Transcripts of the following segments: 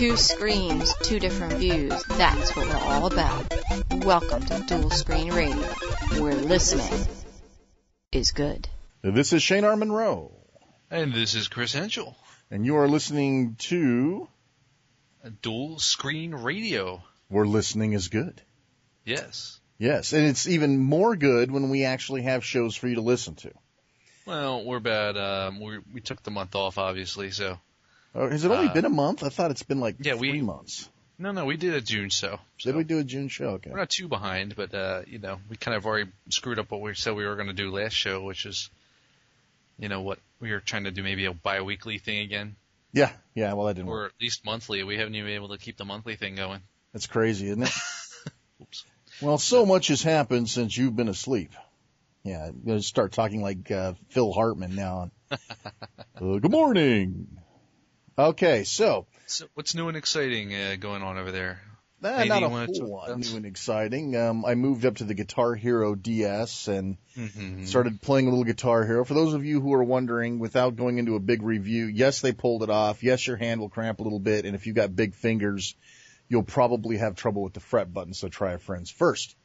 Two screens, two different views. That's what we're all about. Welcome to Dual Screen Radio, where listening is good. This is Shane R. Monroe. And this is Chris Hentschel. And you are listening to Dual Screen Radio, where listening is good. Yes. Yes, and it's even more good when we actually have shows for you to listen to. Well, we're bad. We took the month off, obviously, so. Has it only been a month? I thought it's been like 3 months. No, we did a June show. Did we do a June show? Okay. We're not too behind, but, we kind of already screwed up what we said we were going to do last show, which is, what we were trying to do, maybe a bi-weekly thing again. Yeah, well, that didn't work. Or at least monthly. We haven't even been able to keep the monthly thing going. That's crazy, isn't it? Oops. Well, so much has happened since you've been asleep. Yeah, I'm going to start talking like Phil Hartman now. Good morning. Okay, so what's new and exciting going on over there? Not a whole lot new and exciting. I moved up to the Guitar Hero DS and started playing a little Guitar Hero. For those of you who are wondering, without going into a big review, yes, they pulled it off. Yes, your hand will cramp a little bit, and if you've got big fingers, you'll probably have trouble with the fret button, so try a friend's first.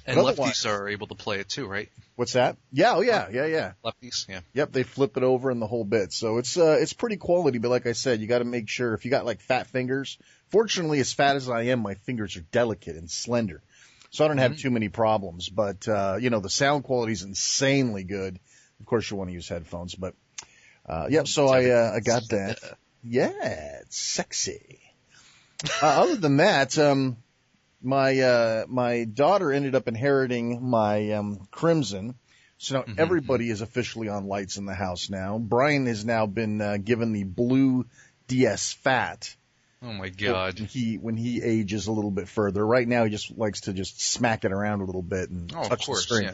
And lefties are able to play it too, right? What's that? Yeah. Lefties, yeah. Yep, they flip it over and the whole bit. So it's pretty quality, but like I said, you got to make sure if you got like fat fingers. Fortunately, as fat as I am, my fingers are delicate and slender, so I don't have too many problems. But the sound quality is insanely good. Of course, you want to use headphones, but So I got that. Yeah, it's sexy. Other than that, my daughter ended up inheriting my Crimson, so now everybody is officially on lights in the house now. Brian has now been given the blue DS Fat. Oh my God! When he ages a little bit further, right now he just likes to just smack it around a little bit and touch the string.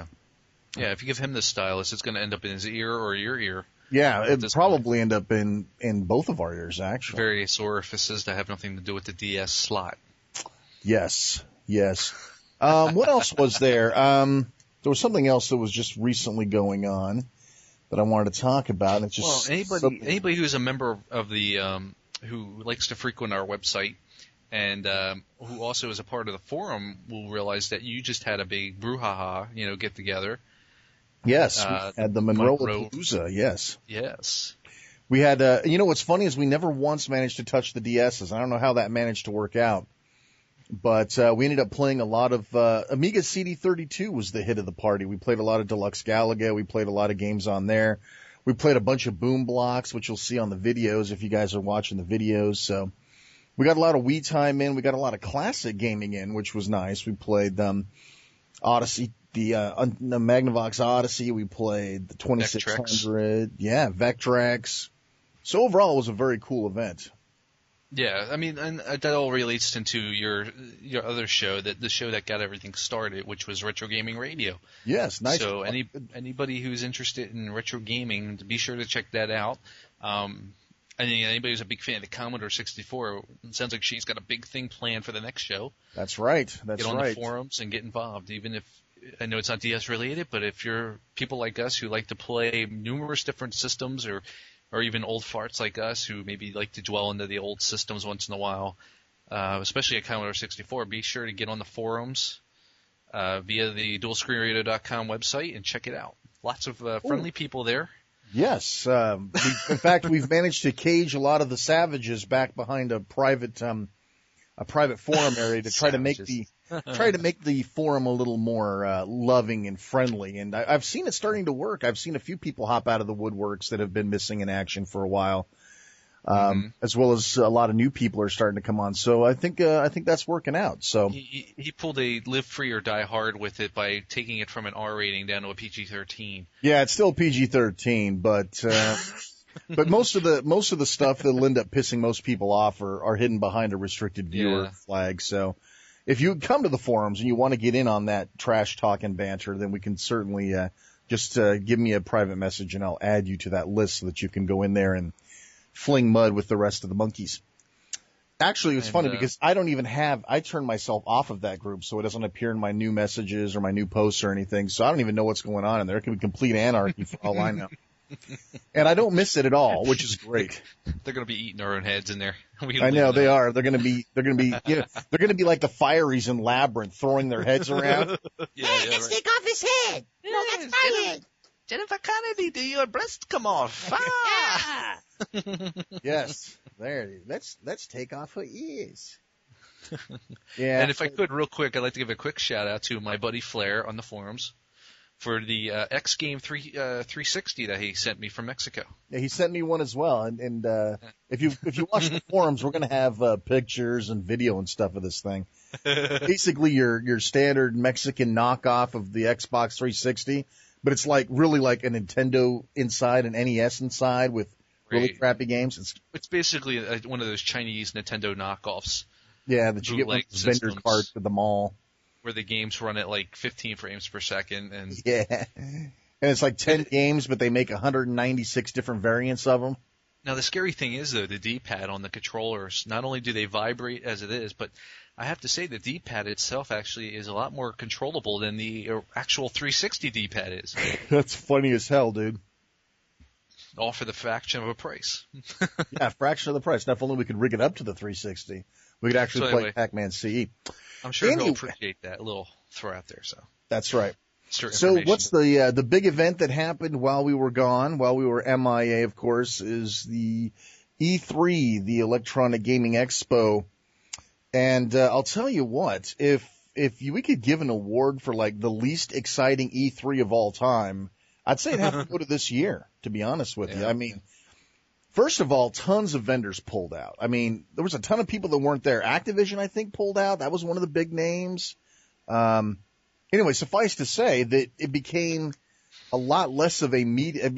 Yeah. If you give him the stylus, it's going to end up in his ear or your ear. Yeah, it'd probably end up in both of our ears, actually. Various orifices that have nothing to do with the DS slot. Yes. What else was there? There was something else that was just recently going on that I wanted to talk about. It's just anybody who's a member of the who likes to frequent our website and who also is a part of the forum will realize that you just had a big brouhaha, get together. Yes, we had the Monroe Palooza. Yes. We had, what's funny is we never once managed to touch the DSs. I don't know how that managed to work out. But we ended up playing a lot of Amiga CD32 was the hit of the party. We played a lot of Deluxe Galaga. We played a lot of games on there. We played a bunch of Boom Blocks, which you'll see on the videos if you guys are watching the videos. So we got a lot of Wii time in. We got a lot of classic gaming in, which was nice. We played Odyssey, the Magnavox Odyssey. We played the 2600. Yeah, Vectrex. So overall, it was a very cool event. Yeah, I mean, and that all relates into your other show, the show that got everything started, which was Retro Gaming Radio. Yes, nice. So anybody who's interested in retro gaming, be sure to check that out. Anybody who's a big fan of the Commodore 64, it sounds like she's got a big thing planned for the next show. That's right. Get on the forums and get involved, even if I know it's not DS related, but if you're people like us who like to play numerous different systems or even old farts like us who maybe like to dwell into the old systems once in a while, especially at Commodore 64, be sure to get on the forums via the dualscreenradio.com website and check it out. Lots of friendly people there. Yes. In fact, we've managed to cage a lot of the savages back behind a private forum area to try to make the forum a little more loving and friendly. And I've seen it starting to work. I've seen a few people hop out of the woodworks that have been missing in action for a while, as well as a lot of new people are starting to come on. So I think that's working out. So he pulled a live free or die hard with it by taking it from an R rating down to a PG-13. Yeah, it's still PG-13, but. But most of the stuff that'll end up pissing most people off are hidden behind a restricted viewer flag. So if you come to the forums and you want to get in on that trash talk and banter, then we can certainly just give me a private message and I'll add you to that list so that you can go in there and fling mud with the rest of the monkeys. Actually, it was funny because I turned myself off of that group so it doesn't appear in my new messages or my new posts or anything. So I don't even know what's going on in there. It can be complete anarchy for all I know. And I don't miss it at all, which is great. They're going to be eating their own heads in there. I know they are. They're going to be like the Fireys in Labyrinth, throwing their heads around. Let's take off his head. No, that's my head. Jennifer Kennedy, do your breast come off? Yes, there it is. Let's take off her ears. Yeah. And if I could, real quick, I'd like to give a quick shout out to my buddy Flair on the forums for the X Game 360 that he sent me from Mexico. Yeah, he sent me one as well. And if you watch the forums, we're gonna have pictures and video and stuff of this thing. Basically, your standard Mexican knockoff of the Xbox 360, but it's really like a Nintendo inside, an NES inside with really crappy games. It's basically one of those Chinese Nintendo knockoffs. Yeah, that you get with vendor carts at the mall. Where the games run at like 15 frames per second. Yeah. And it's like 10 games, but they make 196 different variants of them. Now, the scary thing is, though, the D-pad on the controllers, not only do they vibrate as it is, but I have to say the D-pad itself actually is a lot more controllable than the actual 360 D-pad is. That's funny as hell, dude. All for the fraction of a price. Yeah, fraction of the price. Now, if only we could rig it up to the 360. We could actually play Pac-Man CE. I'm sure he'll appreciate that little throw out there. So that's right. So what's the big event that happened while we were gone, while we were MIA, of course, is the E3, the Electronic Gaming Expo. And I'll tell you what, if we could give an award for like the least exciting E3 of all time, I'd say it'd have to go to this year, to be honest with you. I mean, first of all, tons of vendors pulled out. I mean, there was a ton of people that weren't there. Activision, I think, pulled out. That was one of the big names. Anyway, suffice to say that it became a lot less of a media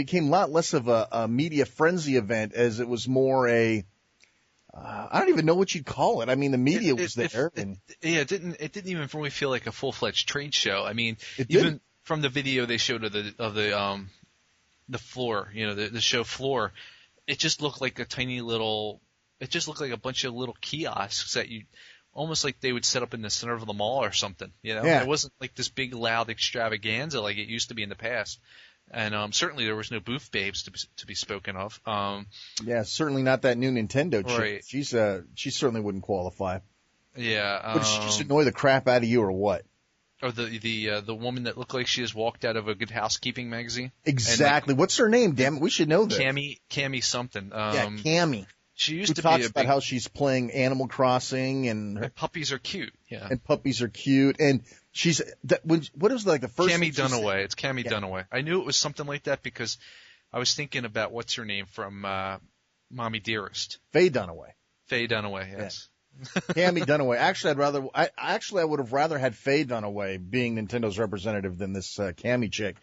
frenzy event, as it was more I don't even know what you'd call it. I mean, the media was there. It didn't even really feel like a full-fledged trade show. I mean, from the video they showed of the floor, the show floor, it just looked like a bunch of little kiosks that you almost like they would set up in the center of the mall or something. It wasn't like this big loud extravaganza like it used to be in the past. And certainly there was no booth babes to be spoken of. Yeah, certainly not that new Nintendo chick. Right. She certainly wouldn't qualify. Yeah. Would she just annoy the crap out of you or what? Or the woman that looked like she has walked out of a Good Housekeeping magazine. Exactly. What's her name? Damn it, we should know this. Cammie something. Cammie. She used to talks about how she's playing Animal Crossing and puppies are cute. Yeah. And puppies are cute. And what was like the first? Cammie Dunaway. It's Cammie Dunaway. I knew it was something like that because I was thinking about what's her name from Mommy Dearest. Faye Dunaway. Faye Dunaway. Yes. Cammie Dunaway. Actually, I would have rather had Faye Dunaway being Nintendo's representative than this Cammie chick.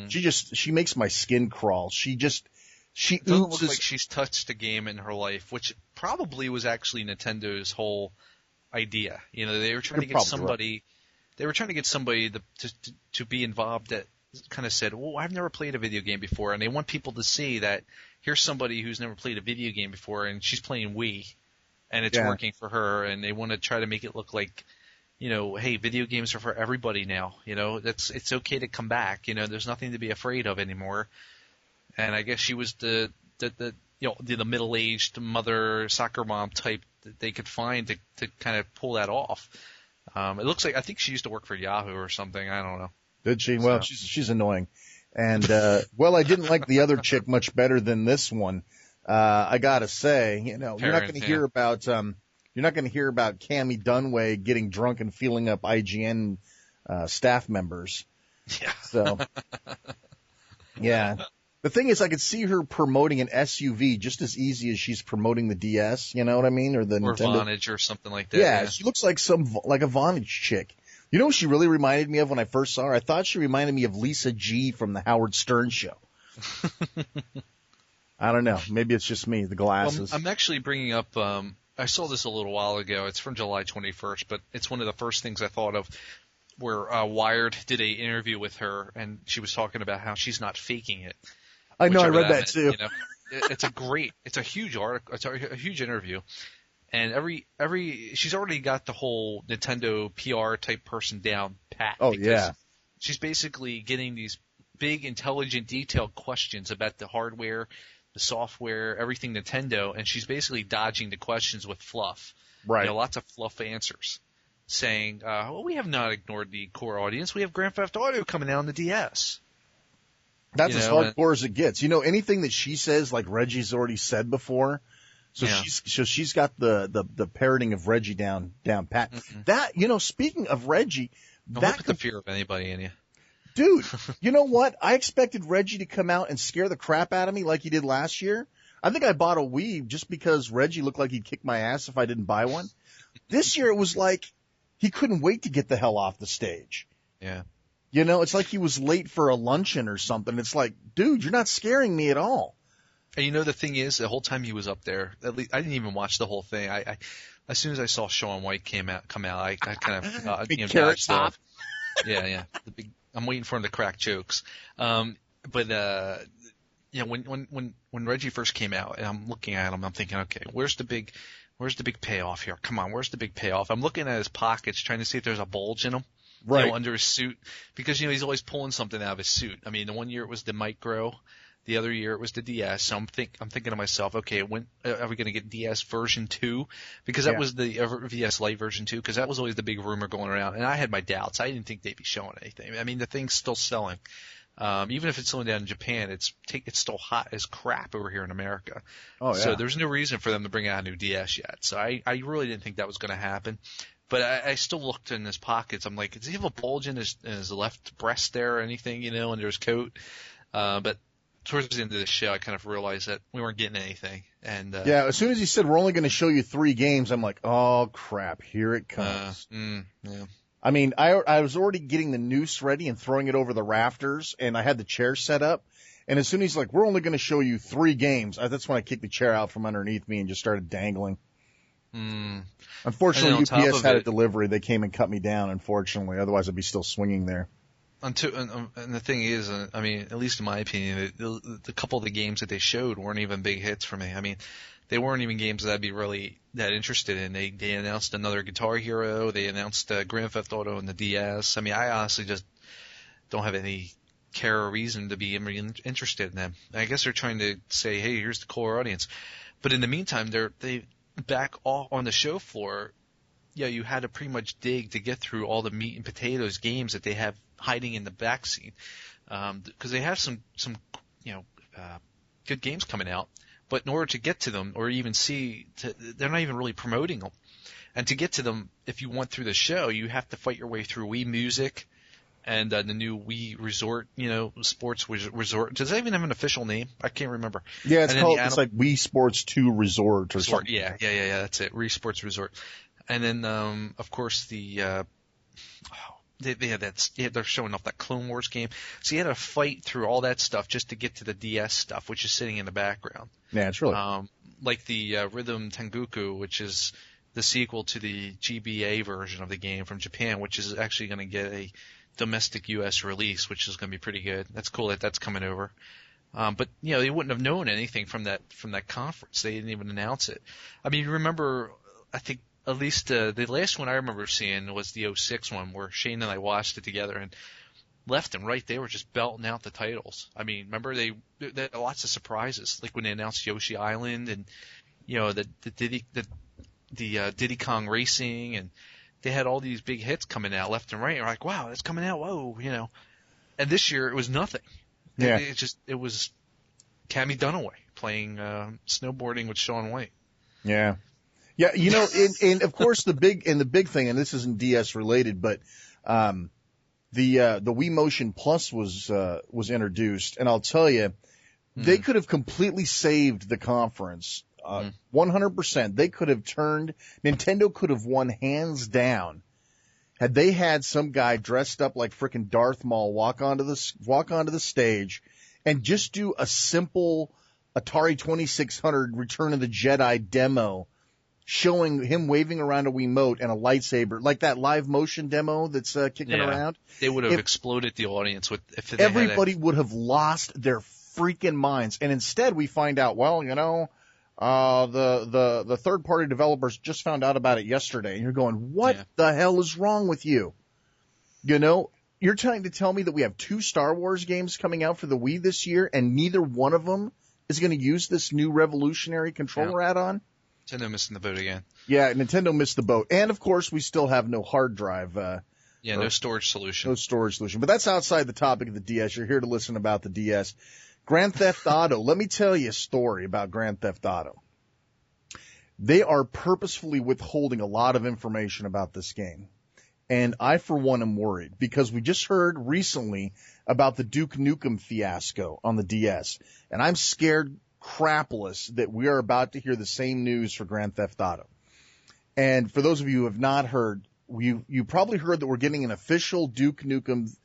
She makes my skin crawl. She doesn't look like she's touched a game in her life, which probably was actually Nintendo's whole idea. They were trying to get somebody. Right. They were trying to get somebody to be involved that kind of said, "Well, I've never played a video game before," and they want people to see that here's somebody who's never played a video game before, and she's playing Wii, and it's working for her, and they want to try to make it look like, hey, video games are for everybody now. It's okay to come back. There's nothing to be afraid of anymore. And I guess she was the middle-aged mother soccer mom type that they could find to kind of pull that off. It looks like I think she used to work for Yahoo or something. I don't know. Did she? Well, she's annoying. And I didn't like the other chick much better than this one. I gotta say, you're not going to hear about Cammie Dunaway getting drunk and feeling up IGN staff members. Yeah. So yeah. The thing is, I could see her promoting an SUV just as easy as she's promoting the DS, you know what I mean? Or Nintendo. Vonage or something like that. Yeah, she looks like a Vonage chick. You know what she really reminded me of when I first saw her? I thought she reminded me of Lisa G from the Howard Stern Show. I don't know. Maybe it's just me, the glasses. Well, I'm actually bringing up, I saw this a little while ago. It's from July 21st, but it's one of the first things I thought of where Wired did an interview with her, and she was talking about how she's not faking it. I know, I read that too. It's a huge article. It's a huge interview, and she's already got the whole Nintendo PR type person down pat. Oh yeah. She's basically getting these big, intelligent, detailed questions about the hardware, the software, everything Nintendo, and she's basically dodging the questions with fluff. Right. Lots of fluff answers, saying, well, we have not ignored the core audience. We have Grand Theft Auto coming out on the DS. That's as hardcore as it gets. Anything that she says, like Reggie's already said before. So she's got the parroting of Reggie down pat. Mm-hmm. That, speaking of Reggie, don't put the fear of anybody in you. Dude, you know what? I expected Reggie to come out and scare the crap out of me like he did last year. I think I bought a Wii just because Reggie looked like he'd kick my ass if I didn't buy one. This year it was like he couldn't wait to get the hell off the stage. Yeah. It's like he was late for a luncheon or something. It's like, dude, you're not scaring me at all. And the thing is, the whole time he was up there, at least I didn't even watch the whole thing. I as soon as I saw Shaun White come out, I kind of dodged off. Yeah. I'm waiting for him to crack jokes. When Reggie first came out, and I'm looking at him, I'm thinking, okay, where's the big payoff here? Come on, where's the big payoff? I'm looking at his pockets, trying to see if there's a bulge in them, right, under his suit, because he's always pulling something out of his suit. I mean, the one year it was the Micro, the other year it was the DS. So I'm thinking to myself, okay, when are we going to get DS version 2? Because that was the VS Lite version 2, because that was always the big rumor going around, and I had my doubts. I didn't think they'd be showing anything. I mean, the thing's still selling. Even if it's slowing down in Japan, it's still hot as crap over here in America. Oh, yeah. So there's no reason for them to bring out a new DS yet. So I really didn't think that was going to happen. But I still looked in his pockets. I'm like, does he have a bulge in his left breast there or anything, under his coat? But towards the end of the show, I kind of realized that we weren't getting anything. And as soon as he said we're only going to show you 3 games, I'm like, oh crap, here it comes. Yeah. I mean, I was already getting the noose ready and throwing it over the rafters, and I had the chair set up. And as soon as he's like, we're only going to show you 3 games, that's when I kicked the chair out from underneath me and just started dangling. Unfortunately, UPS had a delivery. They came and cut me down, unfortunately. Otherwise, I'd be still swinging there. And the thing is, I mean, at least in my opinion, the couple of the games that they showed weren't even big hits for me. I mean, they weren't even games that I'd be really that interested in. They announced another Guitar Hero. They announced Grand Theft Auto and the DS. I mean, I honestly just don't have any care or reason to be interested in them. I guess they're trying to say, hey, here's the core audience. But in the meantime, they back off on the show floor. Yeah, you had to pretty much dig to get through all the meat and potatoes games that they have hiding in the back scene, because they have some good games coming out. But in order to get to them, or even they're not even really promoting them. And to get to them, if you went through the show, you have to fight your way through Wii Music and the new Wii Resort, Sports Resort. Does that even have an official name? I can't remember. Yeah, it's like Wii Sports 2 Resort or something. Yeah, that's it. Wii Sports Resort. And then, of course, they're showing off that Clone Wars game. So you had to fight through all that stuff just to get to the DS stuff, which is sitting in the background. Naturally. Like the Rhythm Tengoku, which is the sequel to the GBA version of the game from Japan, which is actually going to get a domestic U.S. release, which is going to be pretty good. That's cool that that's coming over. But they wouldn't have known anything from that conference. They didn't even announce it. I mean, you remember, I think, at least the last one I remember seeing was the 06 one, where Shane and I watched it together, and left and right they were just belting out the titles. I mean, remember they had lots of surprises, like when they announced Yoshi Island and the Diddy Kong Racing, and they had all these big hits coming out left and right. You're like, wow, that's coming out, whoa, And this year it was nothing. Yeah, it was Cammie Dunaway playing snowboarding with Shaun White. Yeah. Yeah, and of course the big thing, and this isn't DS related, but the Wii MotionPlus was introduced, and I'll tell you, they could have completely saved the conference, 100%. They could have Nintendo could have won hands down had they had some guy dressed up like frickin' Darth Maul walk onto the stage and just do a simple Atari 2600 Return of the Jedi demo, showing him waving around a Wiimote and a lightsaber, like that live motion demo that's kicking around. They would have exploded the audience if everybody would have lost their freaking minds. And instead, we find out, the third party developers just found out about it yesterday, and you're going, what the hell is wrong with you? you're trying to tell me that we have 2 Star Wars games coming out for the Wii this year, and neither one of them is going to use this new revolutionary controller add-on? Nintendo missing the boat again. Yeah, Nintendo missed the boat. And, of course, we still have no hard drive. No storage solution. No storage solution. But that's outside the topic of the DS. You're here to listen about the DS. Grand Theft Auto. Let me tell you a story about Grand Theft Auto. They are purposefully withholding a lot of information about this game. And I, for one, am worried because we just heard recently about the Duke Nukem fiasco on the DS. And I'm scared crapless that we are about to hear the same news for Grand Theft Auto. And for those of you who have not heard, you probably heard that we're getting an official Duke Nukem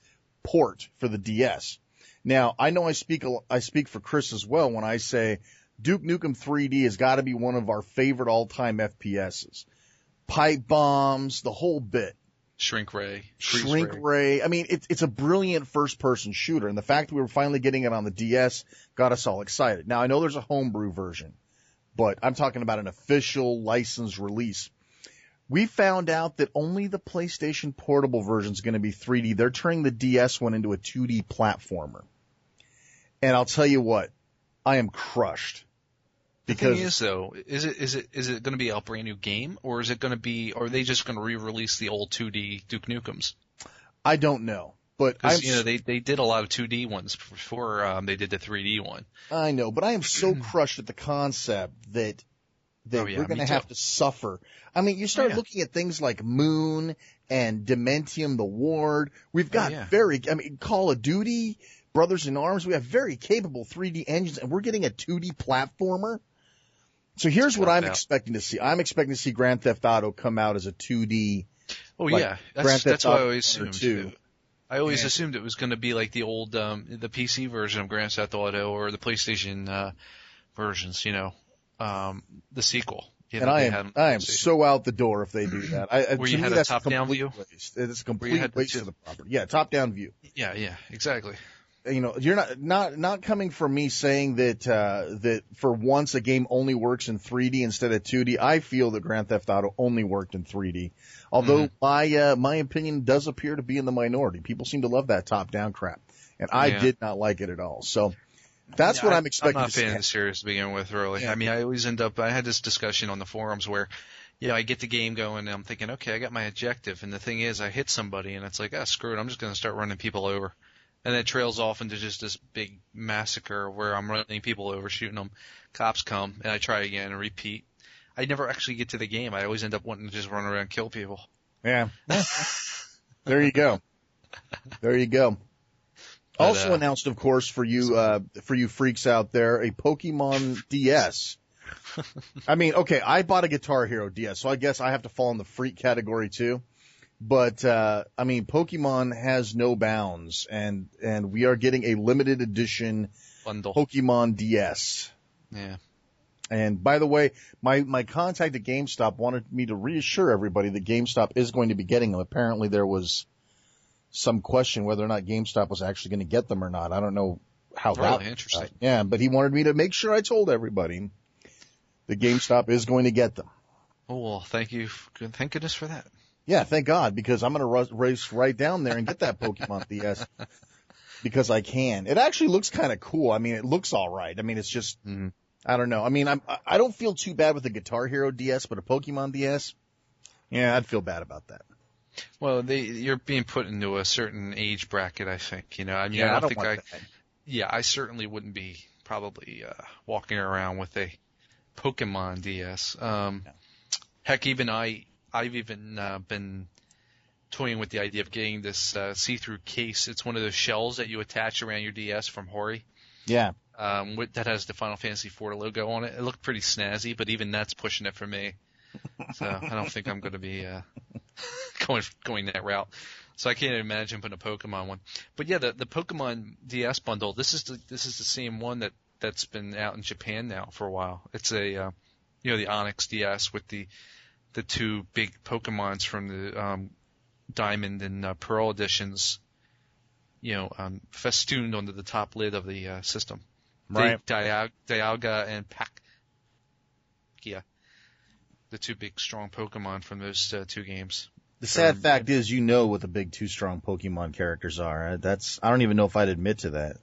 port for the DS. Now, I know I speak for Chris as well when I say Duke Nukem 3D has got to be one of our favorite all-time FPSs. Pipe bombs, the whole bit. Shrink ray. I mean, it's a brilliant first-person shooter, and the fact that we were finally getting it on the DS got us all excited. Now, I know there's a homebrew version, but I'm talking about an official licensed release. We found out that only the PlayStation Portable version is going to be 3D. They're turning the DS one into a 2D platformer. And I'll tell you what, I am crushed. Because the thing is, though, is it going to be a brand new game, or is it going to be, or are they just going to re-release the old 2D Duke Nukems? I don't know, but they did a lot of 2D ones before they did the 3D one. I know, but I am so crushed at the concept that we're going to have to suffer. I mean, you start looking at things like Moon and Dementium the Ward. We've got Call of Duty, Brothers in Arms. We have very capable 3D engines, and we're getting a 2D platformer. So here's what I'm expecting to see. I'm expecting to see Grand Theft Auto come out as a 2D. Oh, yeah. That's what I always assumed. I always assumed it was going to be like the old, the PC version of Grand Theft Auto or the PlayStation versions, the sequel. And I am so out the door if they do that. Where you had a top-down view? It's a complete waste of the property. Yeah, top-down view. Yeah, exactly. You're not coming from me saying that for once a game only works in 3D instead of 2D. I feel that Grand Theft Auto only worked in 3D. Although my opinion does appear to be in the minority. People seem to love that top-down crap. And I did not like it at all. So that's what I'm expecting. I'm not a fan of the series to begin with, really. Yeah. I mean, I always I had this discussion on the forums where, I get the game going and I'm thinking, okay, I got my objective. And the thing is, I hit somebody and it's like, screw it, I'm just going to start running people over. And then it trails off into just this big massacre where I'm running people over, shooting them. Cops come, and I try again and repeat. I never actually get to the game. I always end up wanting to just run around and kill people. Yeah. There you go. Also announced, of course, for you freaks out there, a Pokemon DS. I mean, okay, I bought a Guitar Hero DS, so I guess I have to fall in the freak category too. But, Pokemon has no bounds, and we are getting a limited edition bundle Pokemon DS. Yeah. And by the way, my contact at GameStop wanted me to reassure everybody that GameStop is going to be getting them. Apparently there was some question whether or not GameStop was actually going to get them or not. I don't know how that. Really interesting. Yeah, but he wanted me to make sure I told everybody that GameStop is going to get them. Oh, well, thank you. Thank goodness for that. Yeah, thank God, because I'm going to race right down there and get that Pokemon DS because I can. It actually looks kind of cool. I mean, it looks all right. I mean, it's just, I don't know. I mean, I don't feel too bad with the Guitar Hero DS, but a Pokemon DS, yeah, I'd feel bad about that. Well, you're being put into a certain age bracket, I think. I mean, yeah, I don't think I certainly wouldn't be probably walking around with a Pokemon DS. Heck, even I've even been toying with the idea of getting this see-through case. It's one of those shells that you attach around your DS from Hori. Yeah. That has the Final Fantasy IV logo on it. It looked pretty snazzy, but even that's pushing it for me. So I don't think I'm going to be going that route. So I can't imagine putting a Pokemon one. But yeah, the Pokemon DS bundle. This is the same one that's been out in Japan now for a while. It's a the Onyx DS with the two big Pokemons from the Diamond and Pearl editions, festooned onto the top lid of the system. Right. Dialga and Palkia, the two big strong Pokemon from those two games. The sad fact is, you know what the big two strong Pokemon characters are. I don't even know if I'd admit to that.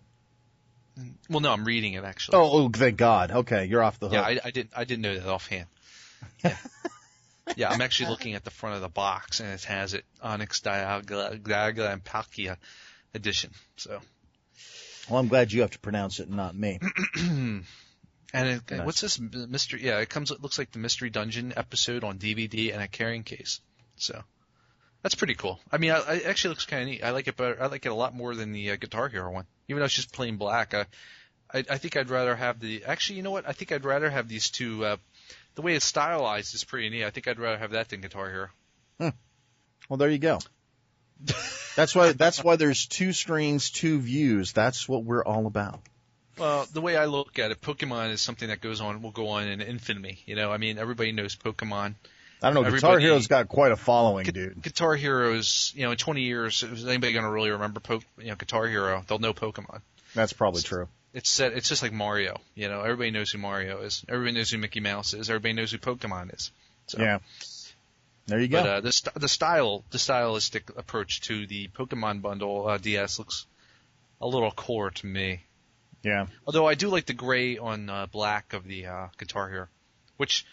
Well, no, I'm reading it actually. Oh, thank God. Okay, you're off the hook. Yeah, I didn't know that offhand. Yeah. Yeah, I'm actually looking at the front of the box, and it has it Onyx Dialga and Palkia edition. So, well, I'm glad you have to pronounce it, and not me. And what's this mystery? Yeah, it looks like the Mystery Dungeon episode on DVD and a carrying case. So, that's pretty cool. I mean, it actually looks kind of neat. I like it better. I like it a lot more than the Guitar Hero one, even though it's just plain black. I think I'd rather have actually, you know what? I think I'd rather have these two. The way it's stylized is pretty neat. I think I'd rather have that than Guitar Hero. Well, there you go. That's why there's two screens, two views. That's what we're all about. Well, the way I look at it, Pokemon is something that will go on in infamy. You know, I mean, everybody knows Pokemon. I don't know. Guitar Hero's got quite a following, dude. Guitar Hero's, in 20 years, is anybody going to really remember Guitar Hero? They'll know Pokemon. That's probably true. It's just like Mario. Everybody knows who Mario is. Everybody knows who Mickey Mouse is. Everybody knows who Pokemon is. So, yeah. There you go. But the stylistic approach to the Pokemon bundle DS looks a little core to me. Yeah. Although I do like the gray on black of the Guitar Hero, which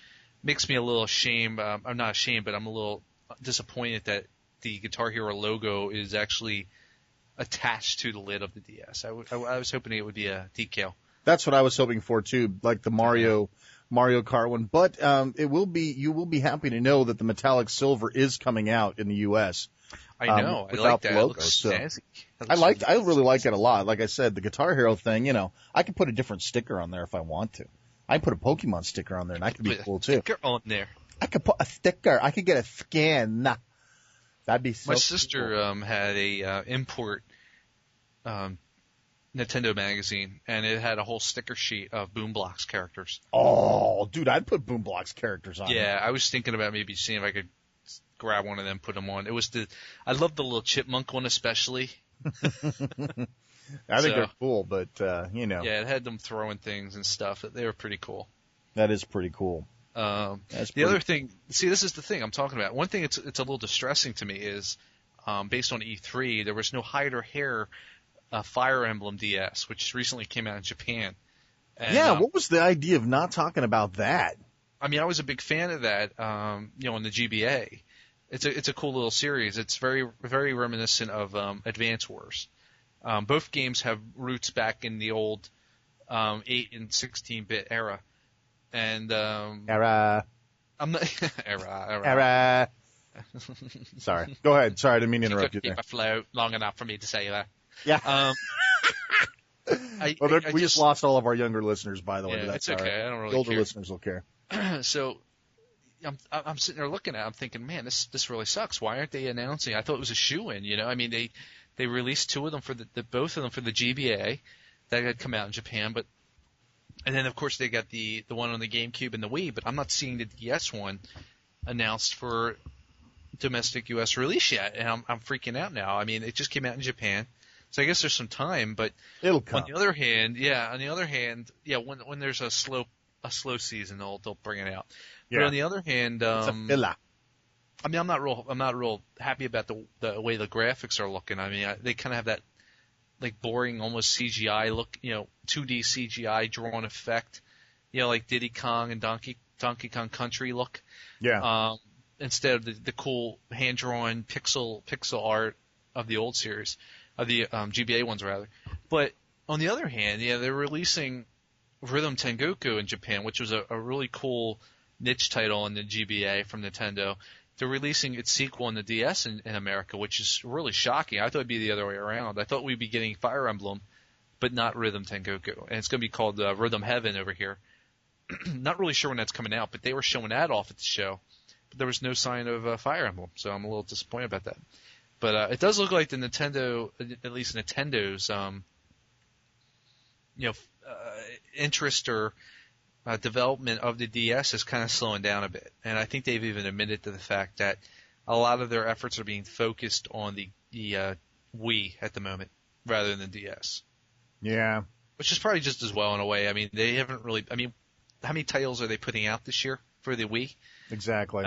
makes me a little ashamed. I'm not ashamed, but I'm a little disappointed that the Guitar Hero logo is actually attached to the lid of the DS. I was hoping it would be a decal. That's what I was hoping for too, like the Mario Kart one. But you will be happy to know that the metallic silver is coming out in the U.S. I know. I like that. Logo, it looks snazzy. I really like it a lot. Like I said, the Guitar Hero thing, I could put a different sticker on there if I want to. I put a Pokemon sticker on there, and that could be cool too. Sticker on there. I could put a sticker. I could get a scan. That'd be so. My sister had a import Nintendo magazine, and it had a whole sticker sheet of Boomblocks characters. Oh, dude, I'd put Boomblocks characters on. Yeah, I was thinking about maybe seeing if I could grab one of them, put them on. I love the little chipmunk one especially. I think they're cool, but Yeah, it had them throwing things and stuff. They were pretty cool. That is pretty cool. Other thing, see, this is the thing I'm talking about. One thing it's a little distressing to me is, based on E3, there was no hide or hair Fire Emblem DS, which recently came out in Japan. And, what was the idea of not talking about that? I mean, I was a big fan of that, in the GBA. It's a cool little series. It's very, very reminiscent of Advance Wars. Both games have roots back in the old 8 and 16-bit era. And era. I'm not era. Sorry. Go ahead. Sorry, I didn't mean to interrupt you there. Keep afloat long enough for me to say that. Yeah. We just lost all of our younger listeners, by the way. Yeah, that's it's okay. Right. I don't really care. Older care. Listeners will care. So I'm sitting there looking at it. I'm thinking, man, this really sucks. Why aren't they announcing? I thought it was a shoo-in, I mean, they released two of them for both of them for the GBA that had come out in Japan, and then of course they got the one on the GameCube and the Wii, but I'm not seeing the DS one announced for domestic US release yet, and I'm freaking out now. I mean, it just came out in Japan, so I guess there's some time, but it'll come. On the other hand, when there's a slow season, they'll bring it out. Yeah. But on the other hand, it's a filler. I mean, I'm not real happy about the way the graphics are looking. I mean, they kind of have that like boring, almost CGI look, 2D CGI drawn effect, like Diddy Kong and Donkey Kong Country look. Yeah. Instead of the cool hand drawn pixel art of the old series, of the GBA ones rather. But on the other hand, they're releasing Rhythm Tengoku in Japan, which was a really cool niche title in the GBA from Nintendo. They're releasing its sequel in the DS in America, which is really shocking. I thought it'd be the other way around. I thought we'd be getting Fire Emblem, but not Rhythm Tengoku. And it's going to be called Rhythm Heaven over here. Not really sure when that's coming out, but they were showing that off at the show. But there was no sign of Fire Emblem, so I'm a little disappointed about that. But it does look like the Nintendo, at least Nintendo's, interest or development of the DS is kind of slowing down a bit. And I think they've even admitted to the fact that a lot of their efforts are being focused on the Wii at the moment rather than the DS. Yeah. Which is probably just as well in a way. I mean, they haven't really – I mean, how many titles are they putting out this year for the Wii. Exactly.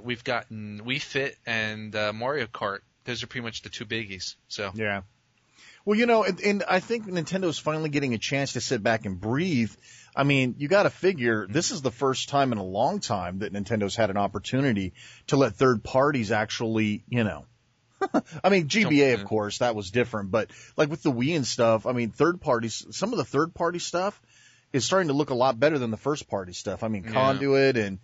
We've gotten Wii Fit and Mario Kart. Those are pretty much the two biggies. So yeah. Well, and I think Nintendo's finally getting a chance to sit back and breathe. I mean, you got to figure this is the first time in a long time that Nintendo's had an opportunity to let third parties actually, I mean, GBA, of course, that was different, but like with the Wii and stuff, I mean, some of the third party stuff is starting to look a lot better than the first party stuff. I mean, Conduit and,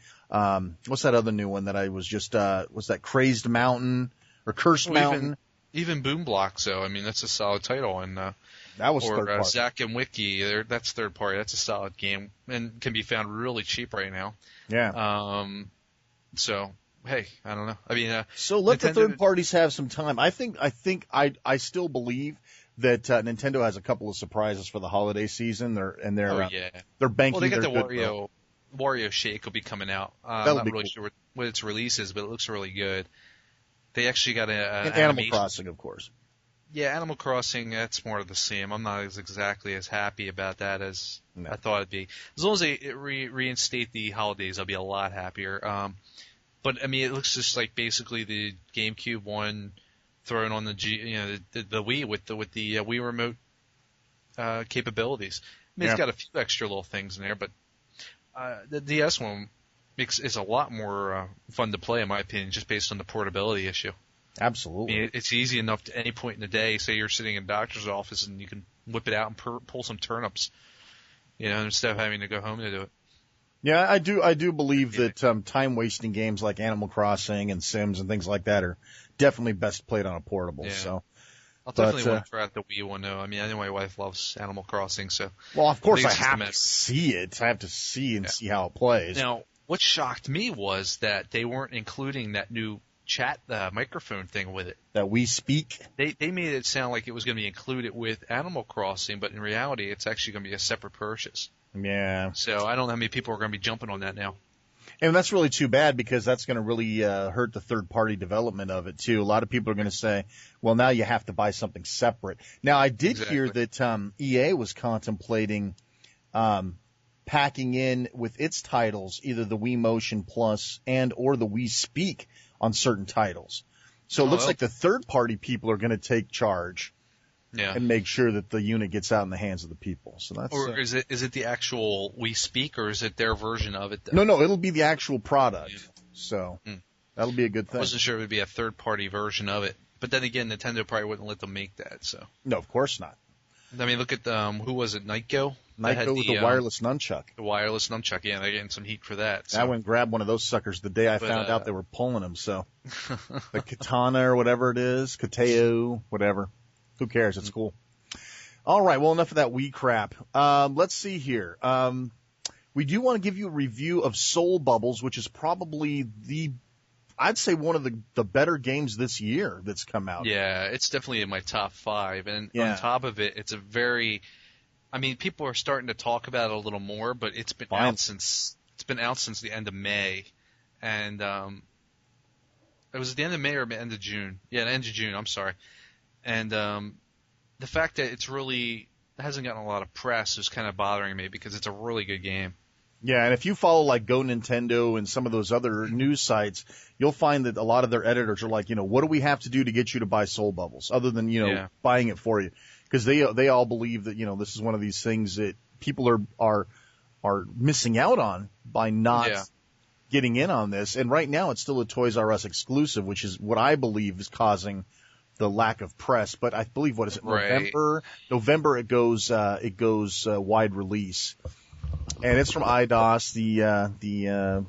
what's that other new one that I was just, was that Crazed Mountain or Cursed Mountain? Even Boom Blocks, though. I mean, that's a solid title. And, that was third party. Zack and Wiki, that's third party. That's a solid game and can be found really cheap right now. Yeah. So, hey, I don't know. I mean, so let the third parties have some time. I I still believe that Nintendo has a couple of surprises for the holiday season. They're banking. Well, they got the Wario Shake will be coming out. I'm not really sure what its release is, but it looks really good. They actually got an Animal Crossing, of course. Yeah, Animal Crossing, that's more of the same. I'm not exactly as happy about that as I thought it'd be. As long as they reinstate the holidays, I'll be a lot happier. But I mean, it looks just like basically the GameCube one thrown on the the Wii with the Wii remote capabilities. I mean, it's got a few extra little things in there, but the DS one is a lot more fun to play, in my opinion, just based on the portability issue. Absolutely. I mean, it's easy enough at any point in the day. Say you're sitting in a doctor's office and you can whip it out and pull some turnips, instead of having to go home to do it. Yeah, I do believe that time-wasting games like Animal Crossing and Sims and things like that are definitely best played on a portable. Yeah. So, I'll definitely want to try out the Wii one, though. I mean, I know my wife loves Animal Crossing, so. Well, of course I have to see it. I have to see see how it plays. Now, what shocked me was that they weren't including that new chat microphone thing with it. That We Speak? They made it sound like it was going to be included with Animal Crossing, but in reality, it's actually going to be a separate purchase. Yeah. So I don't know how many people are going to be jumping on that now. And that's really too bad because that's going to really hurt the third-party development of it, too. A lot of people are going to say, well, now you have to buy something separate. Now, I did hear that EA was contemplating packing in with its titles either the Wii MotionPlus and or the Wii Speak on certain titles. So it looks like the third-party people are going to take charge and make sure that the unit gets out in the hands of the people. So that's. Or is it the actual Wii Speak, or is it their version of it? No, it'll be the actual product. Yeah. So that'll be a good thing. I wasn't sure it would be a third-party version of it, but then again, Nintendo probably wouldn't let them make that. So. No, of course not. I mean, look at who was it? Nightgo. Nightgo with the wireless nunchuck. The wireless nunchuck. Yeah, they're getting some heat for that. So. I went and grabbed one of those suckers the day I found out they were pulling them. So the Katana or whatever it is, Kateo, whatever. Who cares? It's cool. All right. Well, enough of that Wii crap. Let's see here. We do want to give you a review of Soul Bubbles, which is probably I'd say one of the better games this year that's come out. Yeah, it's definitely in my top 5. And on top of it, it's people are starting to talk about it a little more, but it's been out since the end of May. And it was at the end of May or end of June. Yeah, the end of June, I'm sorry. And the fact that it hasn't gotten a lot of press is kind of bothering me because it's a really good game. Yeah, and if you follow like Go Nintendo and some of those other news sites, you'll find that a lot of their editors are like, what do we have to do to get you to buy Soul Bubbles other than, buying it for you? Because they all believe that, this is one of these things that people are missing out on by not getting in on this. And right now it's still a Toys R Us exclusive, which is what I believe is causing the lack of press. But I believe, what is it, November it goes wide release. And it's from IDOS, the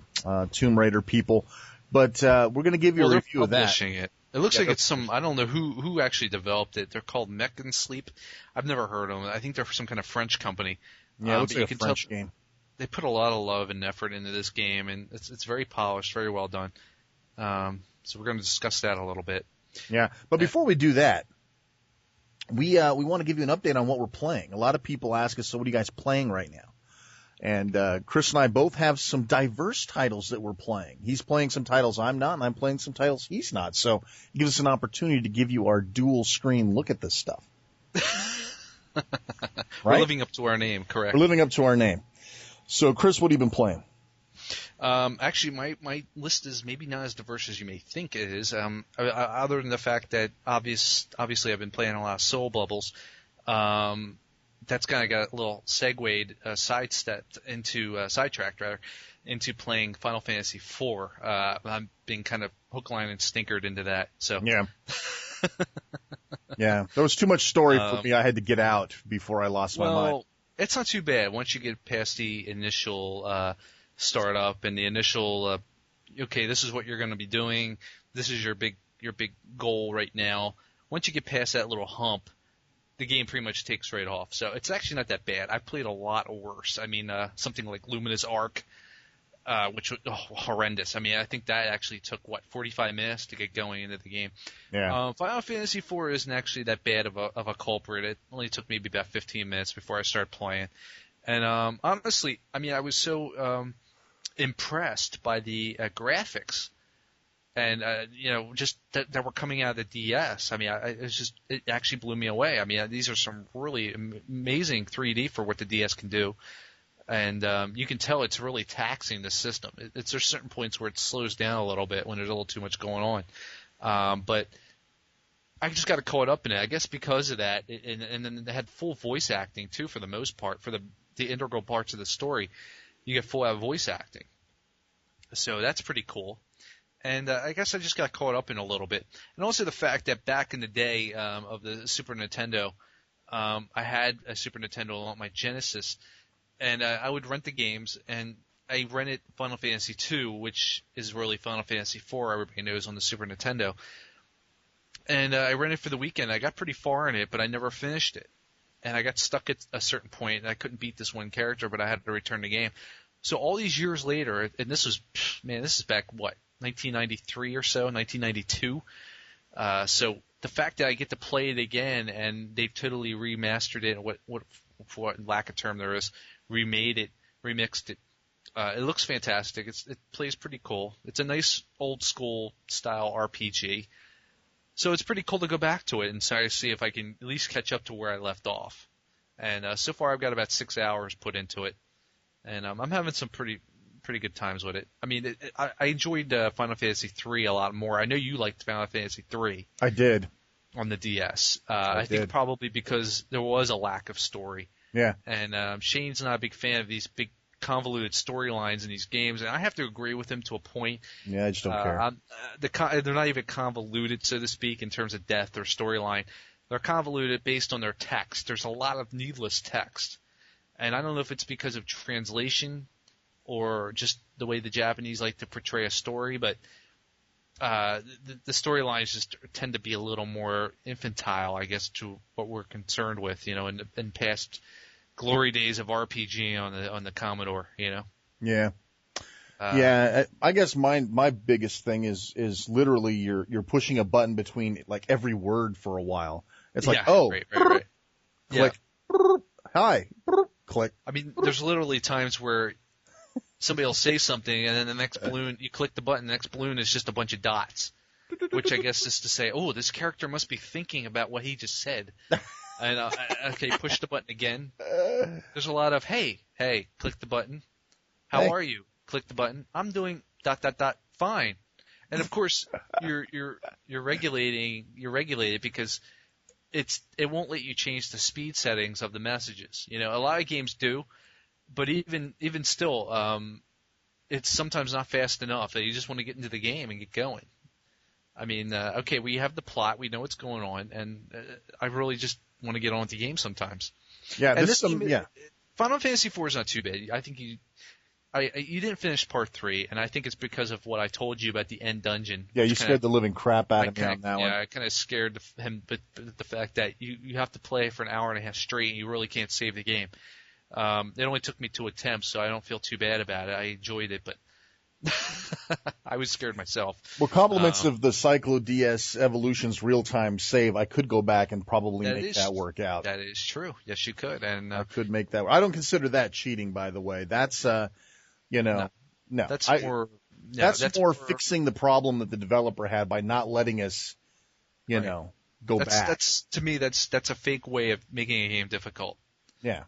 Tomb Raider people. But we're going to give you a review of that. It looks like it's some, I don't know who actually developed it. They're called Mech and Sleep. I've never heard of them. I think they're some kind of French company. Yeah, it looks like a French game. They put a lot of love and effort into this game, and it's very polished, very well done. So we're going to discuss that a little bit. Yeah, but before we do that, we want to give you an update on what we're playing. A lot of people ask us, so what are you guys playing right now? And Chris and I both have some diverse titles that we're playing. He's playing some titles I'm not, and I'm playing some titles he's not. So it gives us an opportunity to give you our dual screen look at this stuff. Right? We're living up to our name, correct? We're living up to our name. So, Chris, what have you been playing? Actually, my list is maybe not as diverse as you may think it is. Other than the fact that obviously I've been playing a lot of Soul Bubbles, that's kind of got a little sidetracked into playing Final Fantasy IV. I'm being kind of hook, line, and stinkered into that. So yeah. Yeah, there was too much story for me. I had to get out before I lost my mind. Well, it's not too bad once you get past the initial startup and the initial, okay, this is what you're going to be doing. This is your big goal right now. Once you get past that little hump, the game pretty much takes right off. So it's actually not that bad. I played a lot worse. I mean, something like Lumina's Arc, which was horrendous. I mean, I think that actually took, 45 minutes to get going into the game. Yeah. Final Fantasy IV isn't actually that bad of a culprit. It only took maybe about 15 minutes before I started playing. And honestly, I mean, I was so impressed by the graphics and, just that were coming out of the DS. I mean, it actually blew me away. I mean, these are some really amazing 3D for what the DS can do. And you can tell it's really taxing the system. There's certain points where it slows down a little bit when there's a little too much going on. But I just got caught up in it, I guess, because of that. And then they had full voice acting, too, for the most part. For the integral parts of the story, you get full voice acting. So that's pretty cool. And I guess I just got caught up in a little bit. And also the fact that back in the day of the Super Nintendo, I had a Super Nintendo on my Genesis. And I would rent the games, and I rented Final Fantasy II, which is really Final Fantasy IV, everybody knows, on the Super Nintendo. And I rented for the weekend. I got pretty far in it, but I never finished it. And I got stuck at a certain point, and I couldn't beat this one character, but I had to return the game. So all these years later, and this is back, 1993 or so, 1992? So the fact that I get to play it again, and they've totally remastered it, for what lack of term there is, remade it, remixed it. It looks fantastic. It plays pretty cool. It's a nice old school style RPG. So it's pretty cool to go back to it and try to see if I can at least catch up to where I left off. And so far I've got about 6 hours put into it. And I'm having some pretty good times with it. I mean, I enjoyed Final Fantasy III a lot more. I know you liked Final Fantasy III. I did. On the DS. I think probably because there was a lack of story. Yeah. And Shane's not a big fan of these big convoluted storylines in these games, and I have to agree with him to a point. Yeah, I just don't care. They're not even convoluted, so to speak, in terms of depth or storyline. They're convoluted based on their text. There's a lot of needless text. And I don't know if it's because of translation or just the way the Japanese like to portray a story, but the storylines just tend to be a little more infantile, I guess, to what we're concerned with, in past glory days of RPG on the Commodore, Yeah. Yeah, I guess my biggest thing is literally you're pushing a button between like every word for a while. It's like, right. Click, hi, click. I mean, there's literally times where somebody will say something, and then the next balloon, you click the button, the next balloon is just a bunch of dots, which I guess is to say, oh, this character must be thinking about what he just said. And okay, push the button again. There's a lot of hey, click the button. How are you? Click the button. I'm doing ... fine. And of course, you're regulated because it won't let you change the speed settings of the messages. A lot of games do, but even still, it's sometimes not fast enough that you just want to get into the game and get going. I mean, okay, we have the plot, we know what's going on, and I really just want to get on with the game sometimes. Yeah, Final Fantasy IV is not too bad. I think you didn't finish Part 3, and I think it's because of what I told you about the end dungeon. Yeah, you scared the living crap out of me on that one. Yeah, I kind of scared him, but the fact that you have to play for an hour and a half straight, and you really can't save the game. It only took me 2 attempts, so I don't feel too bad about it. I enjoyed it, but I was scared myself. Well, compliments of the Cyclo DS Evolution's real-time save, I could go back and probably make that work out. That is true. Yes, you could. And I could make that work. I don't consider that cheating, by the way. That's, no. That's more fixing the problem that the developer had by not letting us, go back. To me, that's a fake way of making a game difficult. Yeah.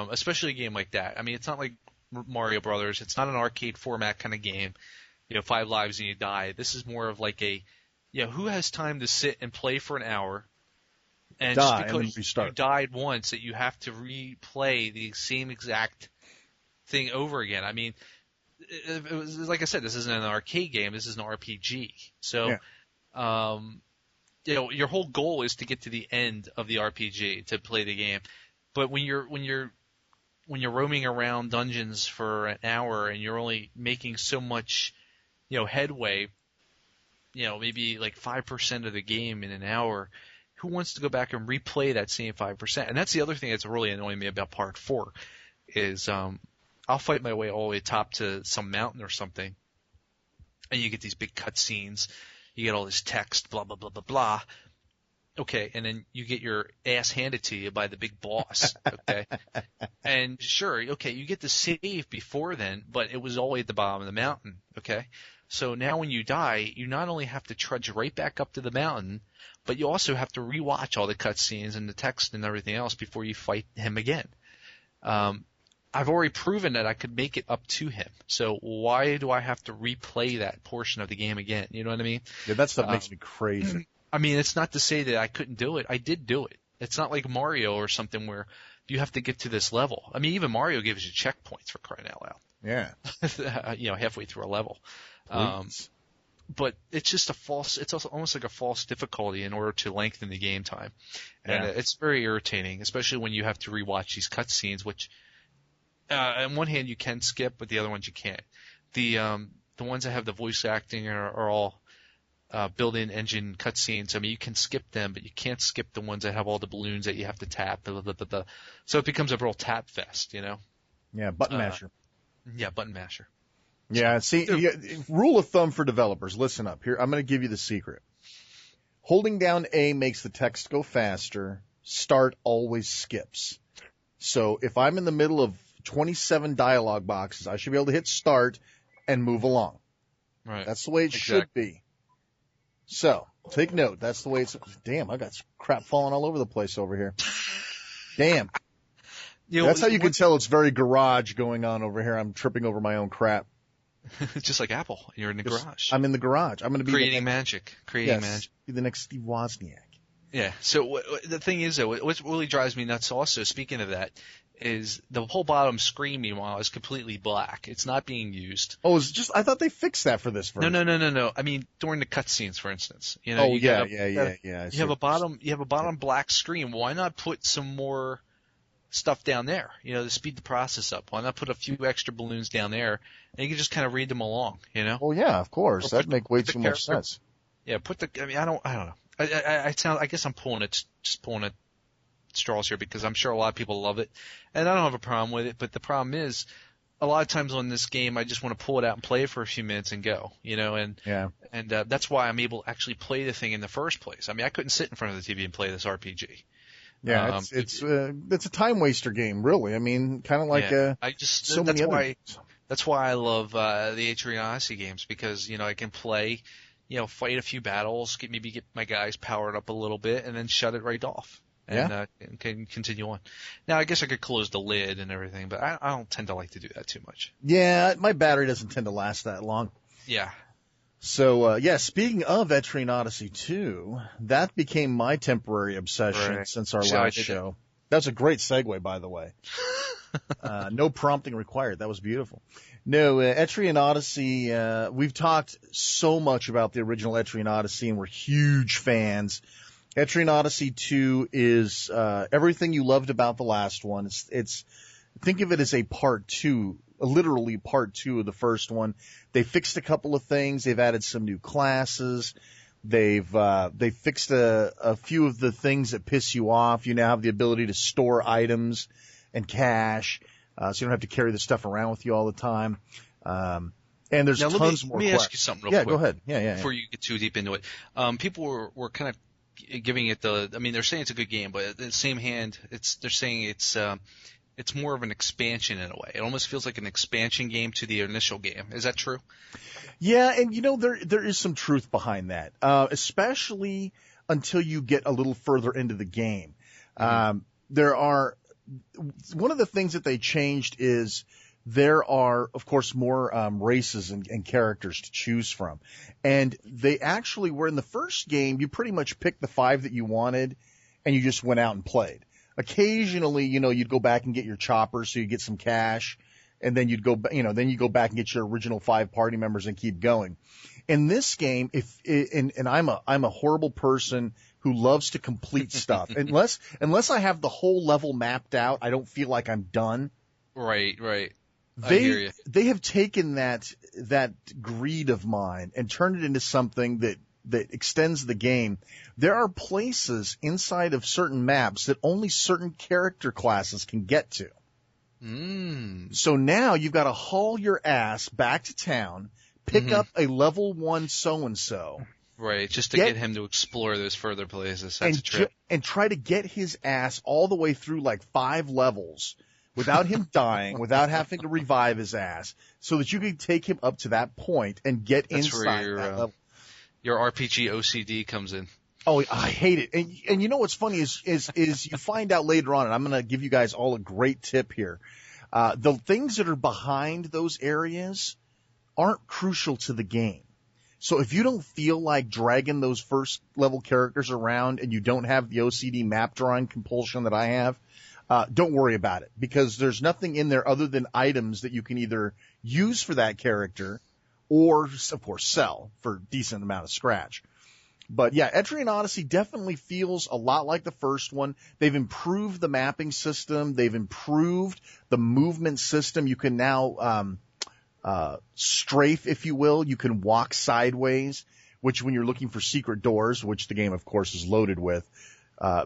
Especially a game like that. I mean, it's not like Mario Brothers. It's not an arcade format kind of game. 5 lives and you die. This is more of like a, who has time to sit and play for an hour and die, just because you died once that you have to replay the same exact thing over again. I mean, it was, like I said, this isn't an arcade game. This is an RPG. So, your whole goal is to get to the end of the RPG to play the game. But when you're roaming around dungeons for an hour and you're only making so much, headway, maybe like 5% of the game in an hour, who wants to go back and replay that same 5%? And that's the other thing that's really annoying me about Part 4 is I'll fight my way all the way top to some mountain or something, and you get these big cutscenes. You get all this text, blah, blah, blah, blah, blah. Okay, and then you get your ass handed to you by the big boss, okay? And sure, okay, you get to save before then, but it was all the way at the bottom of the mountain, okay? So now when you die, you not only have to trudge right back up to the mountain, but you also have to rewatch all the cutscenes and the text and everything else before you fight him again. I've already proven that I could make it up to him, so why do I have to replay that portion of the game again? You know what I mean? Yeah, that stuff makes me crazy. I mean, it's not to say that I couldn't do it. I did do it. It's not like Mario or something where you have to get to this level. I mean, even Mario gives you checkpoints for crying out loud. Yeah. Halfway through a level. But it's just it's also almost like a false difficulty in order to lengthen the game time. And it's very irritating, especially when you have to rewatch these cutscenes, which, on one hand you can skip, but the other ones you can't. The ones that have the voice acting are all built-in engine cutscenes. I mean, you can skip them, but you can't skip the ones that have all the balloons that you have to tap. Blah, blah, blah, blah. So it becomes a real tap fest, Yeah, button masher. Yeah, button masher. Yeah, see, rule of thumb for developers, listen up. Here, I'm going to give you the secret. Holding down A makes the text go faster. Start always skips. So if I'm in the middle of 27 dialogue boxes, I should be able to hit start and move along. Right. That's the way it should be. So, take note. That's the way it's... Damn, I got crap falling all over the place over here. Damn. That's how you can tell it's very garage going on over here. I'm tripping over my own crap. Just like Apple. You're in the garage. I'm in the garage. I'm going to be... Creating magic. Be the next Steve Wozniak. Yeah. So the thing is, though, what really drives me nuts also, speaking of that, is the whole bottom screen, meanwhile, is completely black. It's not being used. Oh, it's just, I thought they fixed that for this version. No. I mean, during the cutscenes, for instance. You have a bottom black screen. Why not put some more stuff down there, to speed the process up? Why not put a few extra balloons down there and you can just kind of read them along, Well, yeah, of course. That'd make way too much sense. Yeah, I don't know. I guess I'm pulling at straws here because I'm sure a lot of people love it, and I don't have a problem with it. But the problem is, a lot of times on this game, I just want to pull it out and play it for a few minutes and go, and that's why I'm able to actually play the thing in the first place. I mean, I couldn't sit in front of the TV and play this RPG. Yeah, it's a time waster game, really. I mean, kind of like that's why I love the Atari Odyssey games because I can play. Fight a few battles, get my guys powered up a little bit, and then shut it right off. And can continue on. Now, I guess I could close the lid and everything, but I don't tend to like to do that too much. Yeah, my battery doesn't tend to last that long. Yeah. So, speaking of Etrian Odyssey 2, that became my temporary obsession since our last show. That was a great segue, by the way. No prompting required. That was beautiful. No, Etrian Odyssey, we've talked so much about the original Etrian Odyssey, and we're huge fans. Etrian Odyssey 2 is everything you loved about the last one. It's think of it as a part 2, literally part 2 of the first one. They fixed a couple of things. They've added some new classes. They've fixed a few of the things that piss you off. You now have the ability to store items and cash, so you don't have to carry the stuff around with you all the time. And there's tons more. Let me ask you something real quick. Yeah, go ahead. Yeah. Before you get too deep into it, people were kind of giving it they're saying it's a good game, but at the same hand, they're saying it's more of an expansion in a way. It almost feels like an expansion game to the initial game. Is that true? Yeah, and there is some truth behind that, especially until you get a little further into the game. One of the things that they changed is there are, of course, more races and characters to choose from. And they actually were in the first game, you pretty much picked the 5 that you wanted, and you just went out and played. Occasionally, you'd go back and get your chopper so you get some cash, and then you'd go back and get your original 5 party members and keep going. In this game, and I'm a horrible person who loves to complete stuff. Unless I have the whole level mapped out, I don't feel like I'm done. Right. They have taken that greed of mine and turned it into something that extends the game. There are places inside of certain maps that only certain character classes can get to. So now you've got to haul your ass back to town, pick up a level 1 so-and-so. Right, just to get him to explore those further places. That's a trip. And try to get his ass all the way through like 5 levels without him dying, without having to revive his ass, so that you can take him up to that point and get inside that level. Your RPG OCD comes in. Oh, I hate it. And you know what's funny is you find out later on, and I'm going to give you guys all a great tip here. The things that are behind those areas aren't crucial to the game. So if you don't feel like dragging those first level characters around and you don't have the OCD map drawing compulsion that I have, don't worry about it, because there's nothing in there other than items that you can either use for that character or, of course, sell for a decent amount of scratch. But yeah, Etrian Odyssey definitely feels a lot like the first one. They've improved the mapping system. They've improved the movement system. You can now strafe, if you will. You can walk sideways, which when you're looking for secret doors, which the game, of course, is loaded with,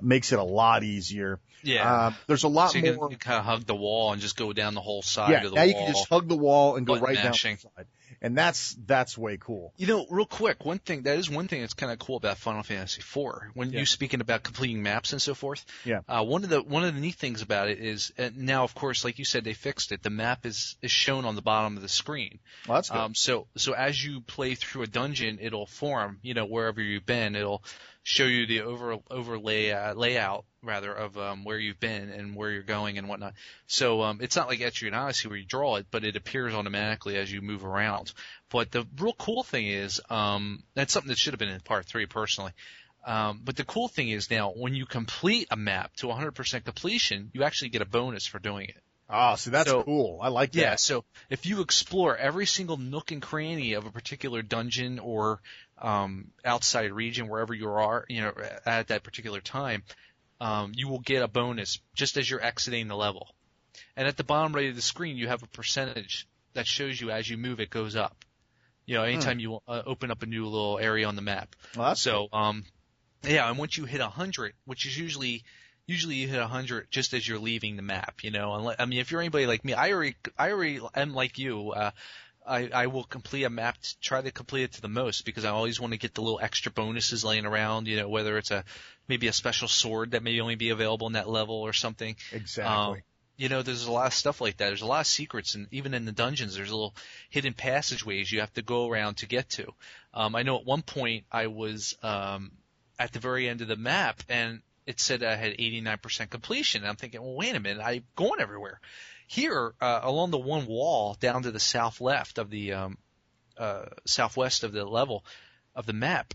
makes it a lot easier. Yeah. There's a lot more. You can kind of hug the wall and just go down the whole side of the wall. Yeah, now you can just hug the wall and go right mashing. down the side. And that's way cool. Real quick, one thing that's kind of cool about Final Fantasy IV. When you speaking about completing maps and so forth. Yeah. One of the neat things about it is now, of course, like you said, they fixed it. The map is shown on the bottom of the screen. Well, that's good. So as you play through a dungeon, it'll form, wherever you've been, it'll show you the layout of where you've been and where you're going and whatnot. So it's not like Etrian Odyssey where you draw it, but it appears automatically as you move around. But the real cool thing is, that's something that should have been in Part 3 personally. But the cool thing is now when you complete a map to 100% completion, you actually get a bonus for doing it. Oh, so that's cool. I like that. Yeah, so if you explore every single nook and cranny of a particular dungeon or outside region, wherever you are, at that particular time, you will get a bonus just as you're exiting the level. And at the bottom right of the screen, you have a percentage that shows you as you move, it goes up. Anytime you open up a new little area on the map. Well, that's so, and once you hit 100, which is usually you hit 100 just as you're leaving the map, if you're anybody like me, I already am like you. I will complete a map, try to complete it to the most, because I always want to get the little extra bonuses laying around, whether it's maybe a special sword that may only be available in that level or something. Exactly. There's a lot of stuff like that. There's a lot of secrets, and even in the dungeons, there's little hidden passageways you have to go around to get to. I know at one point I was at the very end of the map, and it said I had 89% completion. And I'm thinking, well, wait a minute, I'm going everywhere. Here, along the one wall down to the south left of the southwest of the level of the map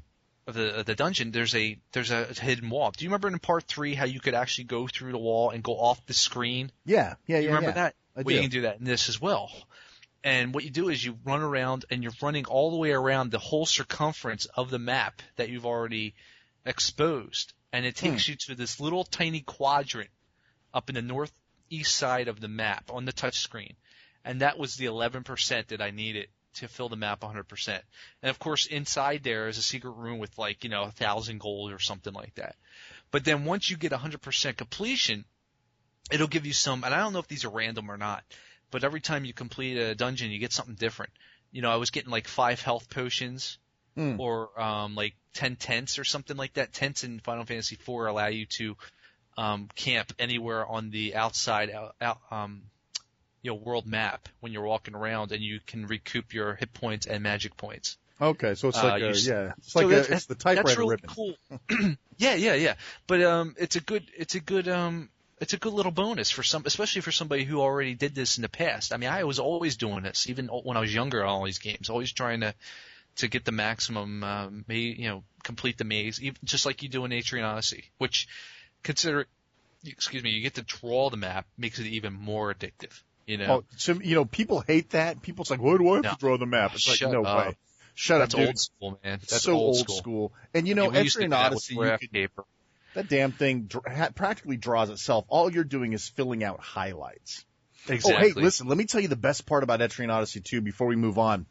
of the dungeon, there's a hidden wall. Do you remember in Part 3 how you could actually go through the wall and go off the screen? Yeah. You remember that? I do. You can do that in this as well. And what you do is you run around, and you're running all the way around the whole circumference of the map that you've already exposed. And it takes you to this little tiny quadrant up in the northeast side of the map on the touch screen. And that was the 11% that I needed to fill the map 100%. And of course, inside there is a secret room with 1,000 gold or something like that. But then once you get 100% completion, it'll give you some, and I don't know if these are random or not, but every time you complete a dungeon, you get something different. I was getting 5 health potions. Or 10 tents or something like that. Tents in Final Fantasy IV allow you to camp anywhere on the outside world map when you're walking around, and you can recoup your hit points and magic points. Okay, so it's like it's the typewriter that's really ribbon. Cool. Yeah. But it's a good it's a good little bonus for especially for somebody who already did this in the past. I mean, I was always doing this, even when I was younger on all these games, always trying to get the maximum, complete the maze, even just like you do in Atrian Odyssey, which you get to draw the map, makes it even more addictive. Oh, so, people hate that. People's like, why do I have to draw the map? It's like, no way. Shut up, dude. That's old school, man. That's so old school. And Etrian Odyssey, that damn thing practically draws itself. All you're doing is filling out highlights. Exactly. Oh, hey, listen, let me tell you the best part about Etrian Odyssey 2 before we move on,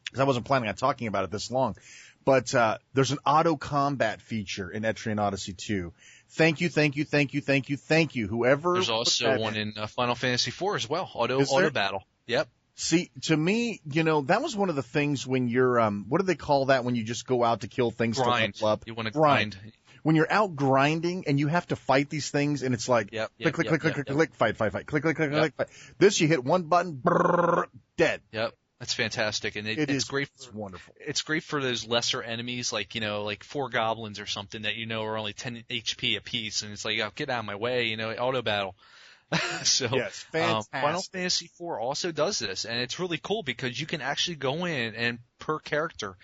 because I wasn't planning on talking about it this long. But there's an auto combat feature in Etrian Odyssey 2. Thank you. Whoever. There's also one in Final Fantasy IV as well. Auto battle. Yep. See, to me, that was one of the things when you're, what do they call that when you just go out to kill things grind. to level up? You want to grind. When you're out grinding and you have to fight these things and it's like, click, fight, click. This, you hit one button, dead. Yep. That's fantastic, and it's great. It's wonderful. It's great for those lesser enemies, like like 4 goblins or something that are only 10 HP a piece, and it's like, oh, get out of my way, auto battle. So yes, fantastic. Final Fantasy IV also does this, and it's really cool because you can actually go in and per character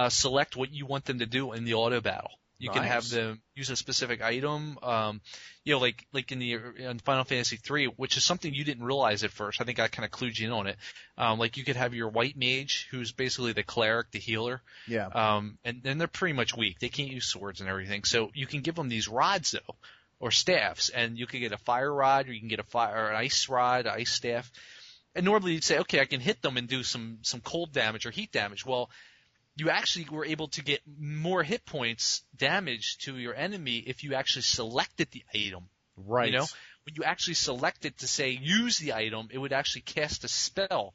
select what you want them to do in the auto battle. You can have them use a specific item, like in Final Fantasy III, which is something you didn't realize at first. I think I kind of clued you in on it. Like you could have your white mage, who's basically the cleric, the healer. Yeah. And they're pretty much weak. They can't use swords and everything. So you can give them these rods though, or staffs, and you can get a fire rod, or you can get an ice rod, ice staff. And normally you'd say, okay, I can hit them and do some cold damage or heat damage. Well, you actually were able to get more hit points damage to your enemy if you actually selected the item. Right. When you actually selected to say use the item, it would actually cast a spell.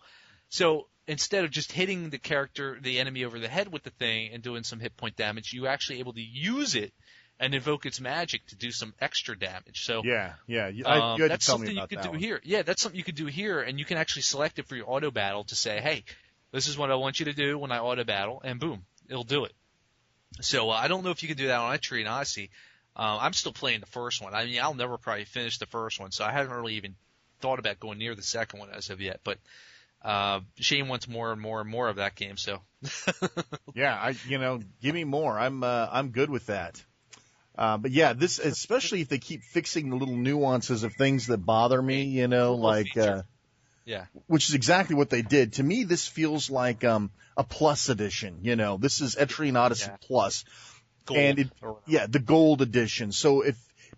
So instead of just hitting the enemy over the head with the thing and doing some hit point damage, you're actually able to use it and invoke its magic to do some extra damage. So you that's something you could do here. Yeah, that's something you could do here, and you can actually select it for your auto battle to say, hey, this is what I want you to do when I auto battle, and boom, it'll do it. So I don't know if you can do that on Etrian Odyssey. I'm still playing the first one. I mean, I'll never probably finish the first one, so I haven't really even thought about going near the second one as of yet. But Shane wants more and more and more of that game. So yeah, give me more. I'm good with that. But yeah, this, especially if they keep fixing the little nuances of things that bother me, yeah, which is exactly what they did. To me, this feels like a Plus edition. This is Etrian Odyssey Plus, gold. And the gold edition.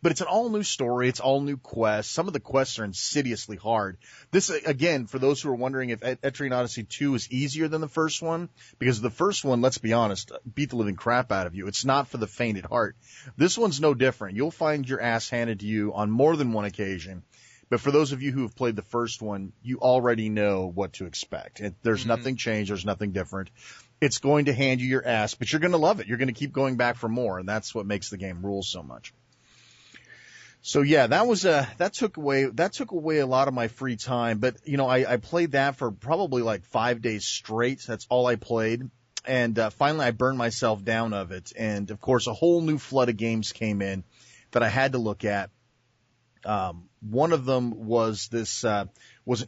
But it's an all new story. It's all new quests. Some of the quests are insidiously hard. This, again, for those who are wondering if Etrian Odyssey 2 is easier than the first one, because the first one, let's be honest, beat the living crap out of you. It's not for the faint at heart. This one's no different. You'll find your ass handed to you on more than one occasion. But for those of you who have played the first one, you already know what to expect. There's nothing changed. There's nothing different. It's going to hand you your ass, but you're going to love it. You're going to keep going back for more, and that's what makes the game rule so much. So yeah, that took away a lot of my free time. But I played that for probably like 5 days straight. That's all I played, and finally I burned myself down of it. And of course, a whole new flood of games came in that I had to look at. One of them was an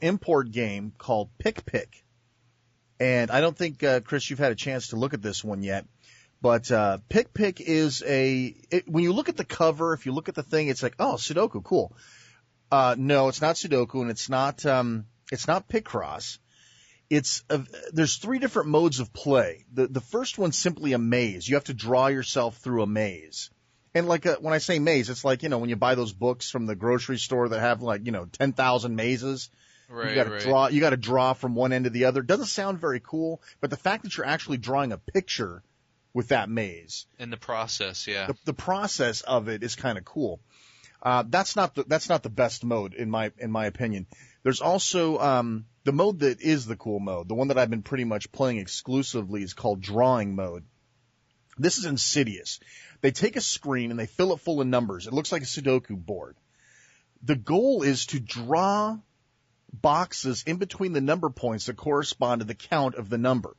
import game called Pick Pick. And I don't think, Chris, you've had a chance to look at this one yet. But Pick Pick is when you look at the cover, if you look at the thing, it's like, oh, Sudoku, cool. No, it's not Sudoku, and it's not Picross. There's 3 different modes of play. The first one's simply a maze. You have to draw yourself through a maze. And when I say maze, it's like, when you buy those books from the grocery store that have 10,000 mazes. Right, you got to draw from one end to the other. It doesn't sound very cool, but the fact that you're actually drawing a picture with that maze. And the process, yeah. The process of it is kind of cool. That's not the best mode in my opinion. There's also, the mode that is the cool mode. The one that I've been pretty much playing exclusively is called drawing mode. This is insidious. They take a screen and they fill it full of numbers. It looks like a Sudoku board. The goal is to draw boxes in between the number points that correspond to the count of the number.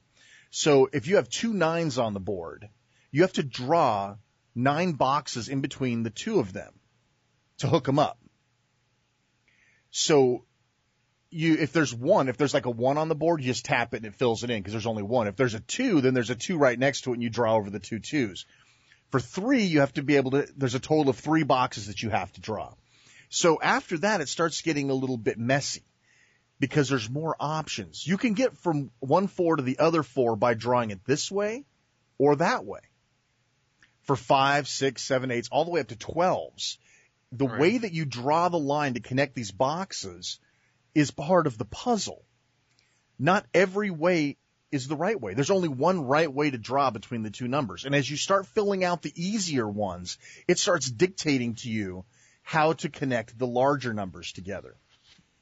So if you have 2 9s on the board, you have to draw 9 boxes in between the 2 of them to hook them up. So if there's like a 1 on the board, you just tap it and it fills it in because there's only 1. If there's a 2, then there's a 2 right next to it and you draw over the 2 2s. For 3, you have to be able to, there's a total of 3 boxes that you have to draw. So after that, it starts getting a little bit messy because there's more options. You can get from one 4 to the other 4 by drawing it this way or that way. For 5, 6, 7, 8s, all the way up to 12s. The way that you draw the line to connect these boxes is part of the puzzle. Not every way is the right way. There's only one right way to draw between the 2 numbers. And as you start filling out the easier ones, it starts dictating to you how to connect the larger numbers together.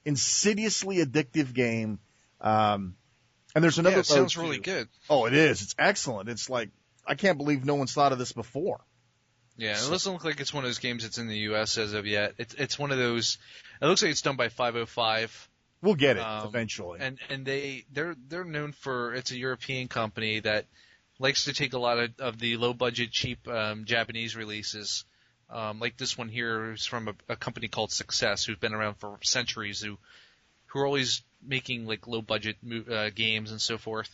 Insidiously addictive game. And there's another. Yeah, it sounds really good. Oh, it is. It's excellent. It's like, I can't believe no one's thought of this before. Yeah, it doesn't look like it's one of those games that's in the U.S. as of yet. It's one of those. It looks like it's done by 505. We'll get it eventually. And they're known for, it's a European company that likes to take a lot of the low budget, cheap Japanese releases. Like this one here is from a company called Success, who's been around for centuries, who are always making like low budget games and so forth.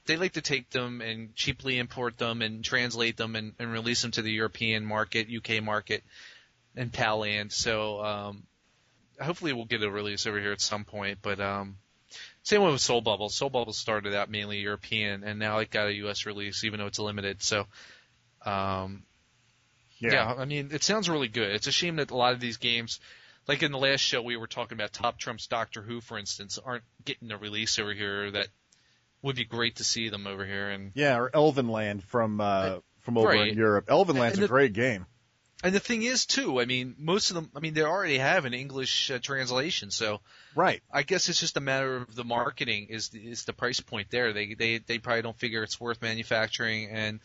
They like to take them and cheaply import them and translate them and release them to the European market, UK market, and PAL land. So hopefully we'll get a release over here at some point. But same way with Soul Bubble. Soul Bubble started out mainly European, and now it got a US release, even though it's limited. So yeah, I mean, it sounds really good. It's a shame that a lot of these games, like in the last show we were talking about Top Trump's Doctor Who, for instance, aren't getting a release over here that would be great to see them over here. And yeah, or Elvenland from over in Europe. Elvenland's a great game. And the thing is, too, I mean, most of them, I mean, they already have an English translation, so I guess it's just a matter of the marketing is the price point there. They probably don't figure it's worth manufacturing and,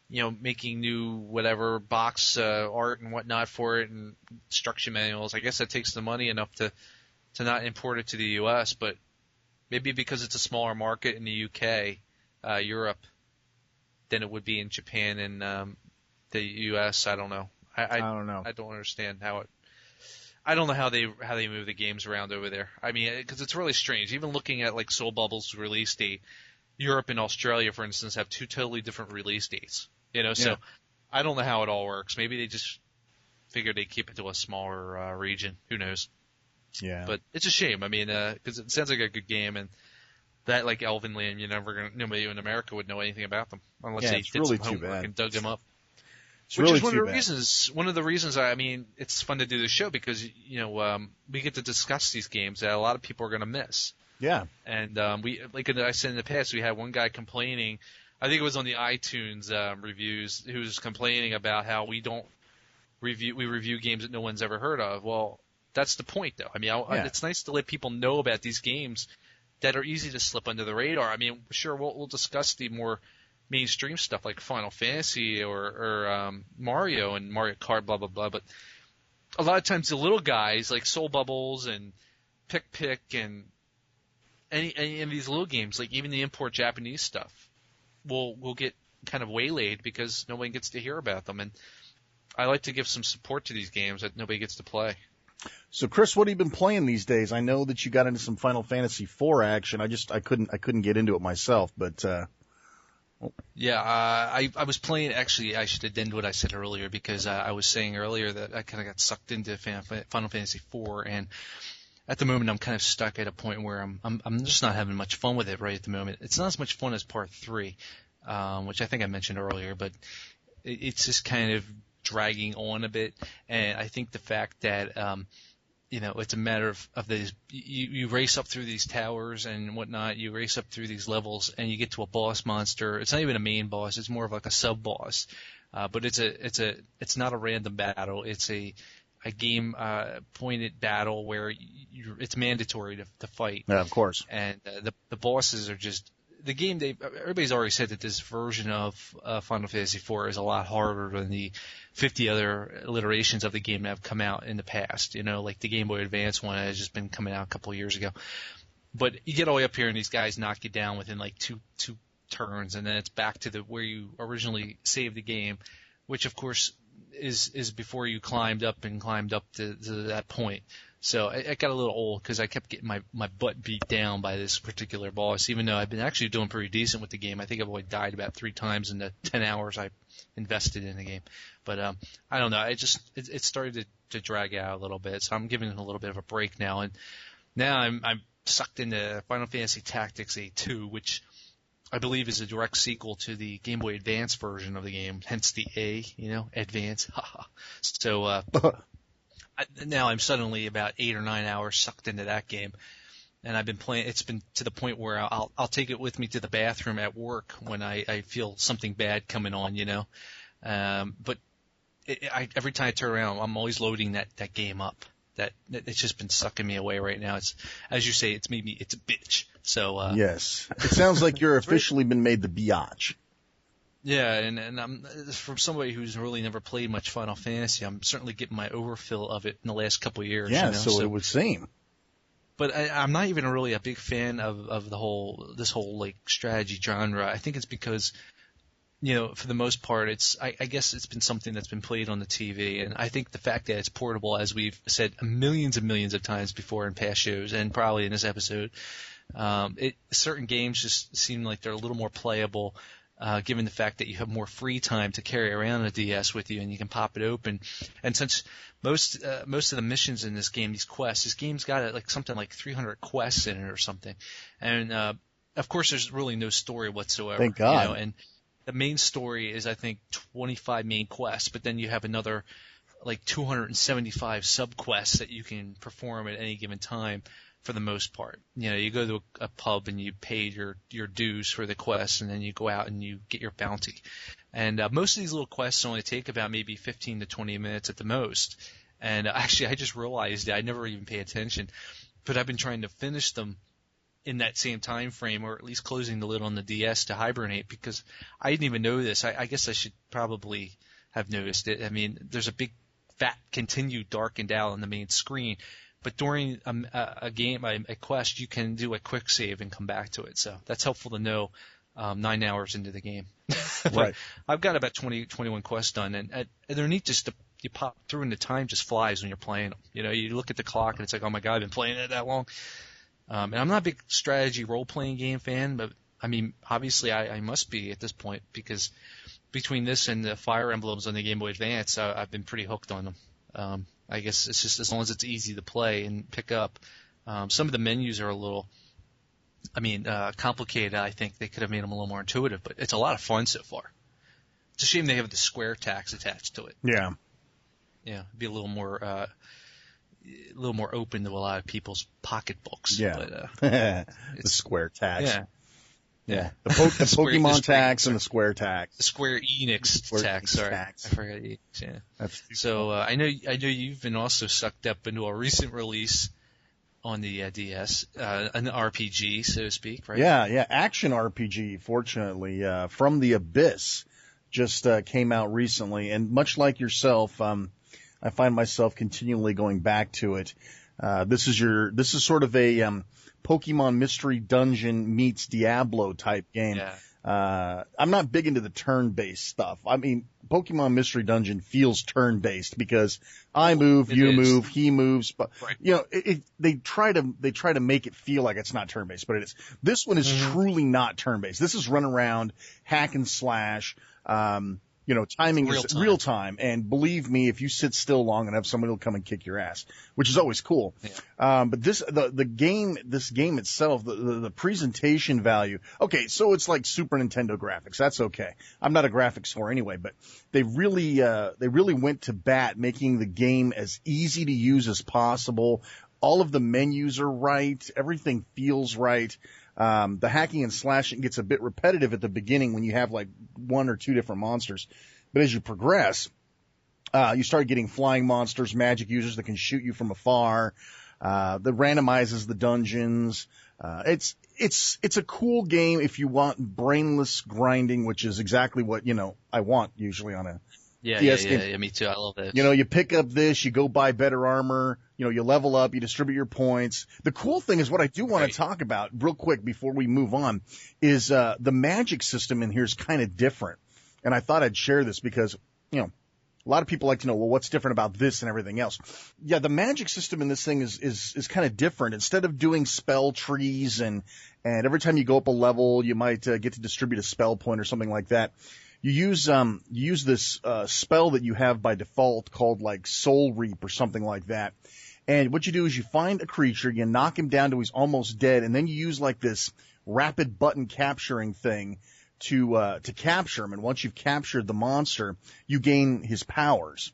you know, making new whatever box art and whatnot for it and instruction manuals. I guess that takes the money enough to not import it to the U.S., but maybe because it's a smaller market in the UK, Europe, than it would be in Japan and the U.S. I don't know. I don't know. I don't understand how it. I don't know how they move the games around over there. I mean, because it's really strange. Even looking at like Soul Bubble's release date, Europe and Australia, for instance, have 2 totally different release dates. You know, so I don't know how it all works. Maybe they just figured they'd keep it to a smaller region. Who knows? Yeah. But it's a shame. I mean, because it sounds like a good game, and that like Elvenland, nobody in America would know anything about them unless they did some homework and dug them up. Which is one of the reasons. I mean, it's fun to do this show because we get to discuss these games that a lot of people are going to miss. Yeah. And we, like I said in the past, we had one guy complaining. I think it was on the iTunes reviews, who was complaining about how we review games that no one's ever heard of. Well, that's the point, though. I mean, it's nice to let people know about these games that are easy to slip under the radar. I mean, sure, we'll discuss the more mainstream stuff like Final Fantasy or Mario and Mario Kart, blah, blah, blah. But a lot of times the little guys like Soul Bubbles and Pick and any of these little games, like even the import Japanese stuff, will get kind of waylaid because nobody gets to hear about them. And I like to give some support to these games that nobody gets to play. So, Chris, what have you been playing these days? I know that you got into some Final Fantasy IV action. I couldn't get into it myself, but yeah, I was playing. Actually, I should have done what I said earlier because I was saying earlier that I kind of got sucked into Final Fantasy IV, and at the moment I'm kind of stuck at a point where I'm just not having much fun with it right at the moment. It's not as much fun as Part 3, which I think I mentioned earlier, but it's just kind of dragging on a bit, and I think the fact that it's a matter of these. You race up through these towers and whatnot. You race up through these levels, and you get to a boss monster. It's not even a main boss. It's more of like a sub boss, but it's not a random battle. It's a game pointed battle where it's mandatory to fight. Yeah, of course. And the bosses are just. The game, everybody's already said that this version of Final Fantasy IV is a lot harder than the 50 other iterations of the game that have come out in the past. Like the Game Boy Advance one has just been coming out a couple of years ago. But you get all the way up here and these guys knock you down within like two turns, and then it's back to where you originally saved the game, which of course is before you climbed up to that point. So I got a little old because I kept getting my butt beat down by this particular boss, even though I've been actually doing pretty decent with the game. I think I've only died about 3 times in the 10 hours I invested in the game. But I don't know. It started to drag out a little bit, so I'm giving it a little bit of a break now. And now I'm sucked into Final Fantasy Tactics A2, which I believe is a direct sequel to the Game Boy Advance version of the game, hence the A, Advance. So now I'm suddenly about 8 or 9 hours sucked into that game, and I've been playing. It's been to the point where I'll take it with me to the bathroom at work when I feel something bad coming on, But every time I turn around, I'm always loading that game up. It's just been sucking me away right now. It's, as you say, it's a bitch. So yes, it sounds like you're officially been made the biatch. Yeah, and I'm from somebody who's really never played much Final Fantasy. I'm certainly getting my overfill of it in the last couple of years. Yeah, so it would seem. But I'm not even really a big fan of this whole like strategy genre. I think it's because, for the most part, I guess it's been something that's been played on the TV, and I think the fact that it's portable, as we've said millions and millions of times before in past shows, and probably in this episode, certain games just seem like they're a little more playable. Given the fact that you have more free time to carry around a DS with you and you can pop it open. And since most of the missions in this game, this game's got something like 300 quests in it or something. And, of course there's really no story whatsoever. Thank God. And the main story is, I think, 25 main quests, but then you have another 275 sub-quests that you can perform at any given time. For the most part, you go to a pub and you pay your dues for the quest, and then you go out and you get your bounty. And most of these little quests only take about maybe 15 to 20 minutes at the most. And actually, I just realized I never even pay attention, but I've been trying to finish them in that same time frame, or at least closing the lid on the DS to hibernate, because I didn't even know this. I guess I should probably have noticed it. I mean, there's a big fat continue darkened out on the main screen. But during a game, a quest, you can do a quick save and come back to it. So that's helpful to know 9 hours into the game. Right. I've got about 21 quests done, and they're neat just you pop through and the time just flies when you're playing them. You look at the clock and it's like, oh my God, I've been playing it that long. And I'm not a big strategy role-playing game fan, but I mean, obviously I must be at this point, because between this and the Fire Emblems on the Game Boy Advance, I've been pretty hooked on them. I guess it's just as long as it's easy to play and pick up. Some of the menus are a little, complicated. I think they could have made them a little more intuitive, but it's a lot of fun so far. It's a shame they have the square tax attached to it. Yeah. Yeah, it'd be a little more open to a lot of people's pocketbooks. Yeah. But, the square tax. Yeah. Yeah. The Pokemon tax and the Square tax. The Square Enix tax. Sorry, tax. I forgot Enix. Yeah. So I know you've been also sucked up into a recent release on the DS, an RPG, so to speak, right? Yeah. Action RPG, fortunately, From the Abyss, just came out recently, and much like yourself, I find myself continually going back to it. This is sort of a Pokemon Mystery Dungeon meets Diablo type game. Yeah. I'm not big into the turn-based stuff. I mean, Pokemon Mystery Dungeon feels turn-based because I move, you move, he moves, but right. They try to make it feel like it's not turn-based, but it is. This one is truly not turn-based. This is run around, hack and slash. Timing is real time, and believe me, if you sit still long enough, somebody will come and kick your ass, which is always cool. Yeah. But this game itself, the presentation value. Okay, so it's like Super Nintendo graphics. That's okay. I'm not a graphics whore anyway, but they really went to bat making the game as easy to use as possible. All of the menus are right. Everything feels right. The hacking and slashing gets a bit repetitive at the beginning when you have like 1 or 2 different monsters. But as you progress, you start getting flying monsters, magic users that can shoot you from afar. That randomizes the dungeons. It's a cool game if you want brainless grinding, which is exactly what, I want usually on a DS game. Yeah, me too. I love that. You pick up this, you go buy better armor, you level up, you distribute your points. The cool thing is what I do want to talk about real quick before we move on is, the magic system in here is kind of different. And I thought I'd share this because, A lot of people like to know, well, what's different about this and everything else? Yeah, the magic system in this thing is kind of different. Instead of doing spell trees and every time you go up a level, you might get to distribute a spell point or something like that. You use this spell that you have by default called like Soul Reap or something like that. And what you do is you find a creature, you knock him down to he's almost dead, and then you use like this rapid button capturing thing to capture him. And once you've captured the monster, you gain his powers.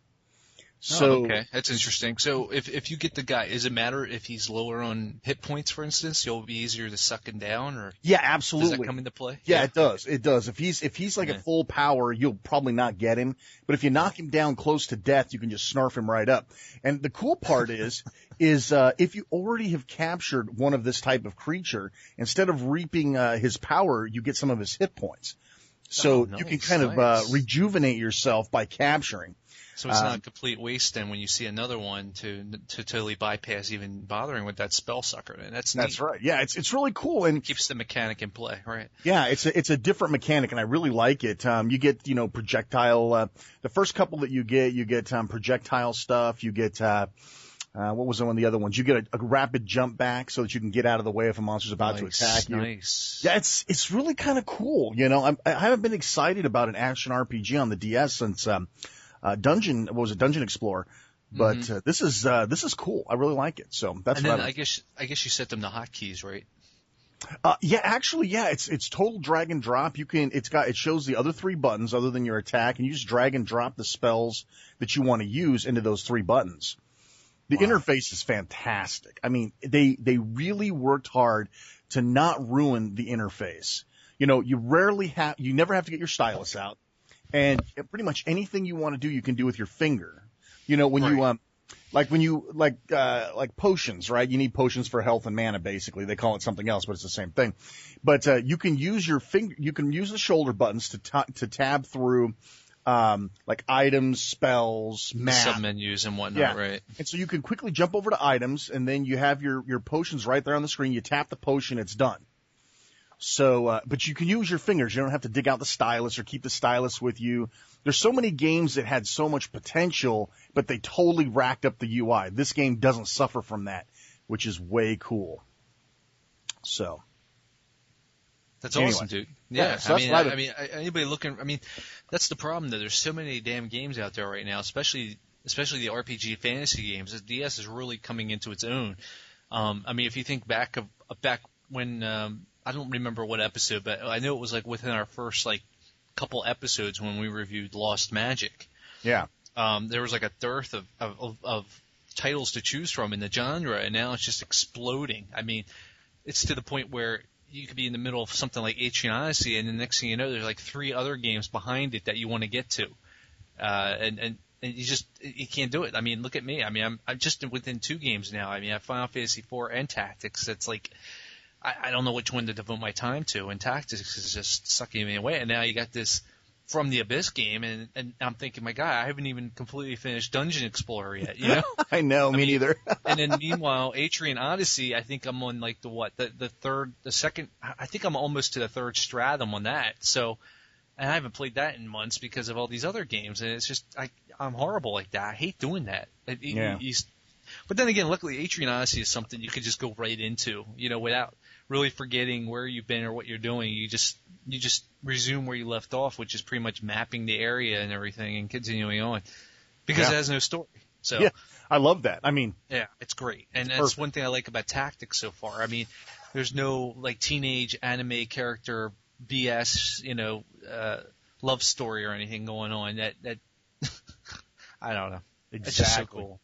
So, okay, that's interesting. So if you get the guy, does it matter if he's lower on hit points, for instance? It'll be easier to suck him down, or yeah, absolutely. Does that come into play? Yeah, it does. It does. If he's like at full power, you'll probably not get him. But if you knock him down close to death, you can just snarf him right up. And the cool part is if you already have captured one of this type of creature, instead of reaping his power, you get some of his hit points. So you can kind of rejuvenate yourself by capturing. So it's not a complete waste then when you see another one to totally bypass even bothering with that spell sucker. And that's right. Yeah, it's really cool and it keeps the mechanic in play, right? Yeah, it's a different mechanic and I really like it. You get, projectile the first couple that you get projectile stuff, you get what was one of the other ones? You get a rapid jump back so that you can get out of the way if a monster's about to attack you. Nice. Yeah, it's really kind of cool. I haven't been excited about an action RPG on the DS since Dungeon Explorer, but this is cool. I really like it. So that's. And then I guess you set them to hotkeys, right? It's total drag and drop. It shows the other 3 buttons other than your attack, and you just drag and drop the spells that you want to use into those 3 buttons. The interface is fantastic. I mean, they really worked hard to not ruin the interface. You never have to get your stylus out. And pretty much anything you want to do, you can do with your finger. When you like potions, right? You need potions for health and mana, basically. They call it something else, but it's the same thing. But you can use your finger. You can use the shoulder buttons to tab through like items, spells, map, submenus and whatnot, right? And so you can quickly jump over to items, and then you have your potions right there on the screen. You tap the potion, it's done. So, but you can use your fingers. You don't have to dig out the stylus or keep the stylus with you. There's so many games that had so much potential, but they totally racked up the UI. This game doesn't suffer from that, which is way cool. So. That's awesome, dude. Yeah, so anybody looking, that's the problem though. There's so many damn games out there right now, especially the RPG fantasy games. The DS is really coming into its own. If you think back when, I don't remember what episode, but I know it was like within our first like couple episodes when we reviewed Lost Magic. Yeah. There was like a dearth of titles to choose from in the genre, and now it's just exploding. It's to the point where you could be in the middle of something like Atrian Odyssey, and the next thing you know, there's like 3 other games behind it that you want to get to, and you can't do it. Look at me. I'm just within 2 games now. I have Final Fantasy IV and Tactics. It's like I don't know which one to devote my time to, and Tactics is just sucking me away. And now you got this From the Abyss game, and I'm thinking, my God, I haven't even completely finished Dungeon Explorer yet, I know, me neither. And then meanwhile, Atrian Odyssey, I think I'm on like the second, I think I'm almost to the 3rd stratum on that. So, and I haven't played that in months because of all these other games, and it's just, I'm horrible like that. I hate doing that. But then again, luckily, Atrian Odyssey is something you could just go right into, without really forgetting where you've been or what you're doing. You just resume where you left off, which is pretty much mapping the area and everything and continuing on, because it has no story. So yeah, I love that. Yeah, it's great, and that's one thing I like about Tactics so far. There's no like teenage anime character BS, love story or anything going on. That I don't know. Exactly. It's just so cool.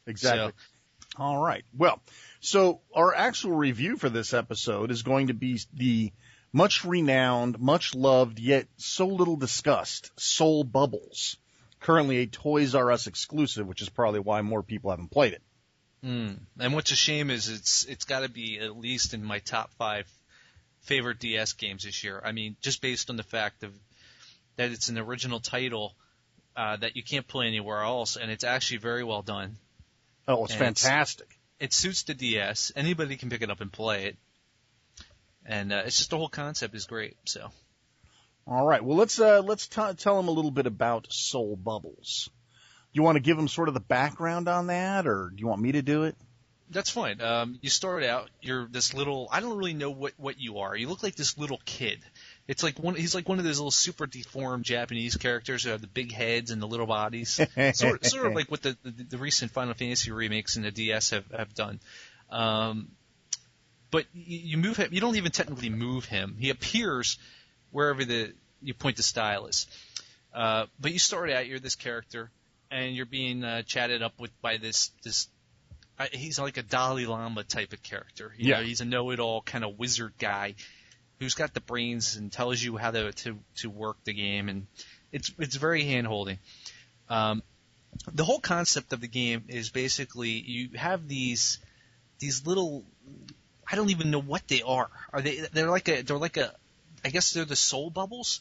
Exactly. So, all right. Well, so our actual review for this episode is going to be the much renowned, much loved, yet so little discussed Soul Bubbles, currently a Toys R Us exclusive, which is probably why more people haven't played it. And what's a shame is it's got to be at least in my top 5 favorite DS games this year. Just based on the fact that it's an original title that you can't play anywhere else, and it's actually very well done. Oh, it's fantastic. It suits the DS. Anybody can pick it up and play it. And it's just the whole concept is great. So, all right. Well, let's tell them a little bit about Soul Bubbles. You want to give them sort of the background on that, or do you want me to do it? That's fine. You start out, you're this little, I don't really know what you are. You look like this little kid. It's like he's like one of those little super deformed Japanese characters who have the big heads and the little bodies. sort of like what the recent Final Fantasy remakes in the DS have done. But you move him, you don't even technically move him. He appears wherever you point the stylus. But you start out, you're this character, and you're being chatted up with by this he's like a Dalai Lama type of character. You know, he's a know-it-all kind of wizard guy who's got the brains and tells you how to work the game, and it's very hand-holding. The whole concept of the game is basically you have these little, I don't even know what they are. They're like a I guess they're the soul bubbles,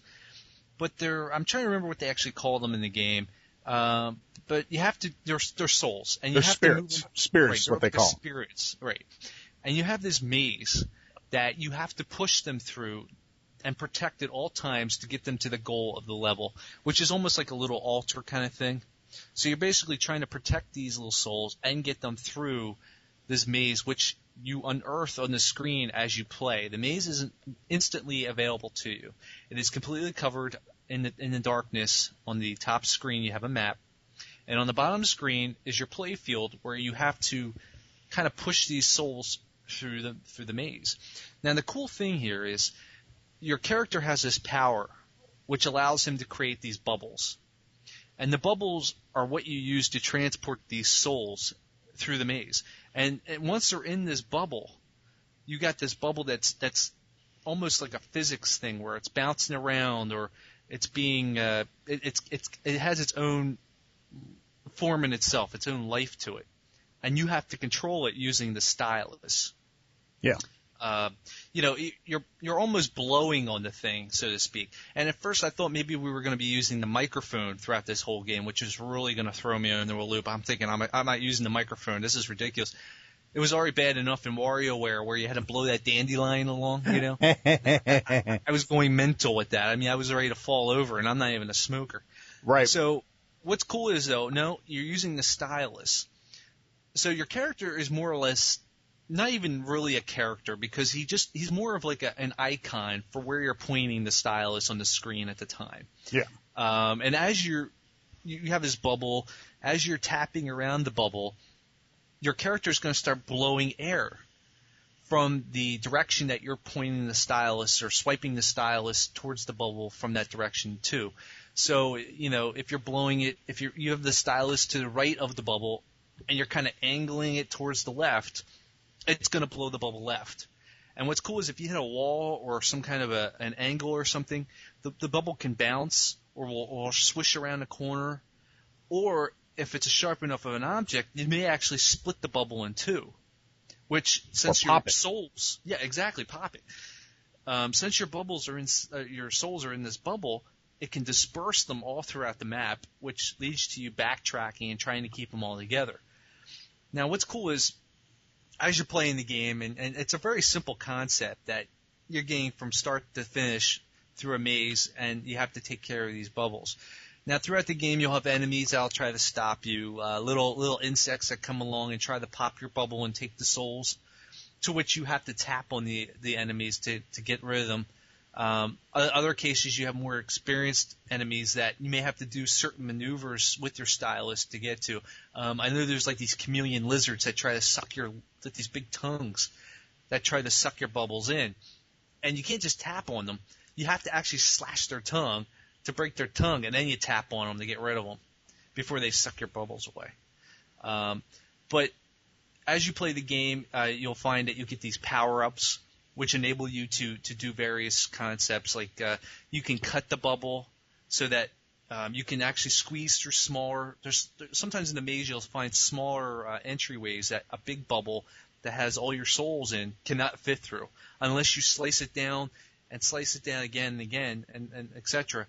but I'm trying to remember what they actually call them in the game. But you have to, they're souls, and you have spirits. to move them, spirits, right, what they call them. Spirits, right? And you have this maze that you have to push them through and protect at all times to get them to the goal of the level, which is almost like a little altar kind of thing. So you're basically trying to protect these little souls and get them through this maze, which you unearth on the screen as you play. The maze isn't instantly available to you. It is completely covered in the darkness. On the top screen, you have a map. And on the bottom screen is your play field where you have to kind of push these souls through the maze. Now, the cool thing here is your character has this power which allows him to create these bubbles. And the bubbles are what you use to transport these souls through the maze. And once they're in this bubble, you got this bubble that's almost like a physics thing where it's bouncing around, or it's being it has its own form in itself, its own life to it, and you have to control it using the stylus. Yeah. You're almost blowing on the thing, so to speak. And at first I thought maybe we were going to be using the microphone throughout this whole game, which is really going to throw me into a loop. I'm thinking I'm not using the microphone. This is ridiculous. It was already bad enough in WarioWare where you had to blow that dandelion along, you know. I was going mental with that. I mean, I was ready to fall over, and I'm not even a smoker. Right. So what's cool is, though, no, you're using the stylus. So your character is more or less not even really a character, because he's more of like an icon for where you're pointing the stylus on the screen at the time. Yeah. And as you have this bubble, as you're tapping around the bubble, your character is going to start blowing air from the direction that you're pointing the stylus or swiping the stylus towards the bubble from that direction too. So, if you're blowing it, if you have the stylus to the right of the bubble and you're kind of angling it towards the left, it's going to blow the bubble left. And what's cool is if you hit a wall or some kind of an angle or something, the bubble can bounce or will swish around the corner, or if it's a sharp enough of an object, it may actually split the bubble in two, which since your souls, yeah, exactly, pop it. Since your bubbles are your souls are in this bubble, it can disperse them all throughout the map, which leads to you backtracking and trying to keep them all together. Now, what's cool is as you're playing the game, and it's a very simple concept that you're getting from start to finish through a maze, and you have to take care of these bubbles. Now, throughout the game, you'll have enemies that'll try to stop you, little insects that come along and try to pop your bubble and take the souls, to which you have to tap on the enemies to get rid of them. Other cases, you have more experienced enemies that you may have to do certain maneuvers with your stylus to get to. I know there's like these chameleon lizards that try to suck these big tongues that try to suck your bubbles in. And you can't just tap on them. You have to actually slash their tongue to break their tongue, and then you tap on them to get rid of them before they suck your bubbles away. But as you play the game, you'll find that you get these power-ups, which enable you to do various concepts, like you can cut the bubble so that you can actually squeeze through smaller. Sometimes in the maze you'll find smaller entryways that a big bubble that has all your souls in cannot fit through unless you slice it down again and again, and etc.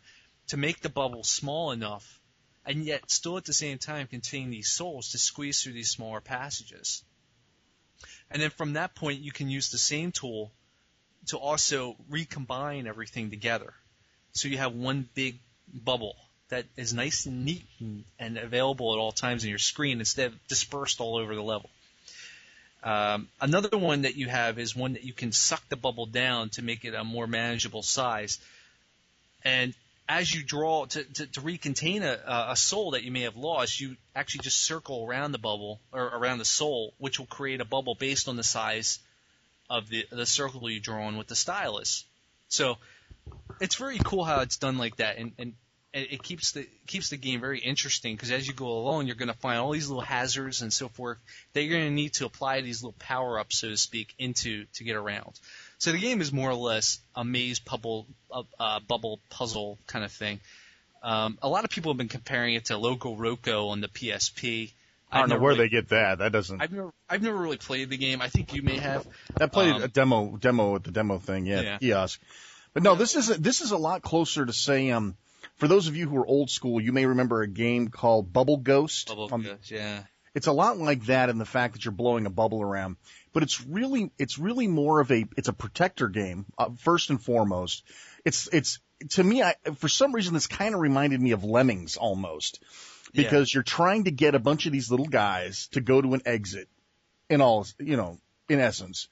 to make the bubble small enough and yet still at the same time contain these souls to squeeze through these smaller passages. And then from that point, you can use the same tool to also recombine everything together. So you have one big bubble that is nice and neat and available at all times on your screen instead of dispersed all over the level. Another one that you have is one that you can suck the bubble down to make it a more manageable size. And as you draw to recontain a soul that you may have lost, you actually just circle around the bubble or around the soul, which will create a bubble based on the size of the circle you draw on with the stylus. So it's very cool how it's done like that, and it keeps the game very interesting, because as you go along, you're going to find all these little hazards and so forth that you're going to need to apply these little power-ups, so to speak, to get around. So the game is more or less a maze bubble puzzle kind of thing. A lot of people have been comparing it to Loco Roco on the PSP. I don't know where they get that. That doesn't. I've never really played the game. I think you may have. I played a demo with the demo thing. Yeah. Kiosk. But no, this is a lot closer to say. For those of you who are old school, you may remember a game called Bubble Ghost. Ghost, yeah. It's a lot like that in the fact that you're blowing a bubble around, but it's really more of a protector game first and foremost. It's to me, for some reason, this kind of reminded me of Lemmings almost, because you're trying to get a bunch of these little guys to go to an exit, in essence.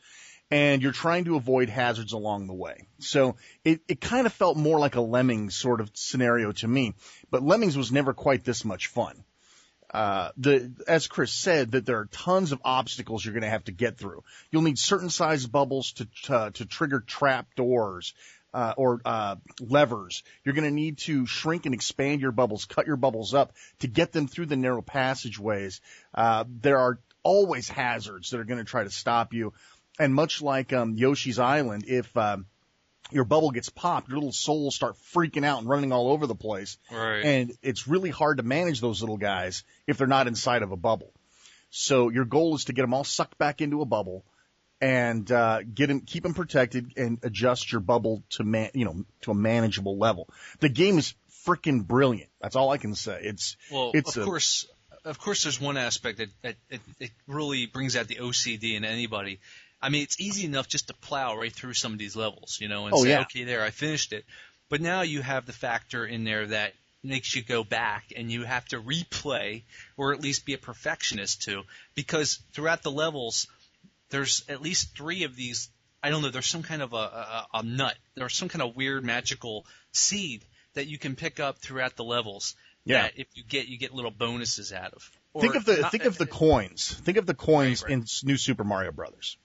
And you're trying to avoid hazards along the way. So it kind of felt more like a Lemmings sort of scenario to me. But Lemmings was never quite this much fun. As Chris said, that there are tons of obstacles you're going to have to get through. You'll need certain size bubbles to trigger trap doors, or levers. You're going to need to shrink and expand your bubbles, cut your bubbles up to get them through the narrow passageways. There are always hazards that are going to try to stop you. And much like Yoshi's Island, if your bubble gets popped, your little souls start freaking out and running all over the place. Right. And it's really hard to manage those little guys if they're not inside of a bubble. So your goal is to get them all sucked back into a bubble and keep them protected and adjust your bubble to a manageable level. The game is freaking brilliant. That's all I can say. Of course, there's one aspect that it really brings out the OCD in anybody. I mean, it's easy enough just to plow right through some of these levels, and say, okay, there, I finished it. But now you have the factor in there that makes you go back and you have to replay, or at least be a perfectionist too, because throughout the levels, there's at least 3 of these. I don't know. There's some kind of a nut. There's some kind of weird magical seed that you can pick up throughout the levels. Yeah. That if you get little bonuses out of. Think of the coins. Think of the coins in New Super Mario Brothers.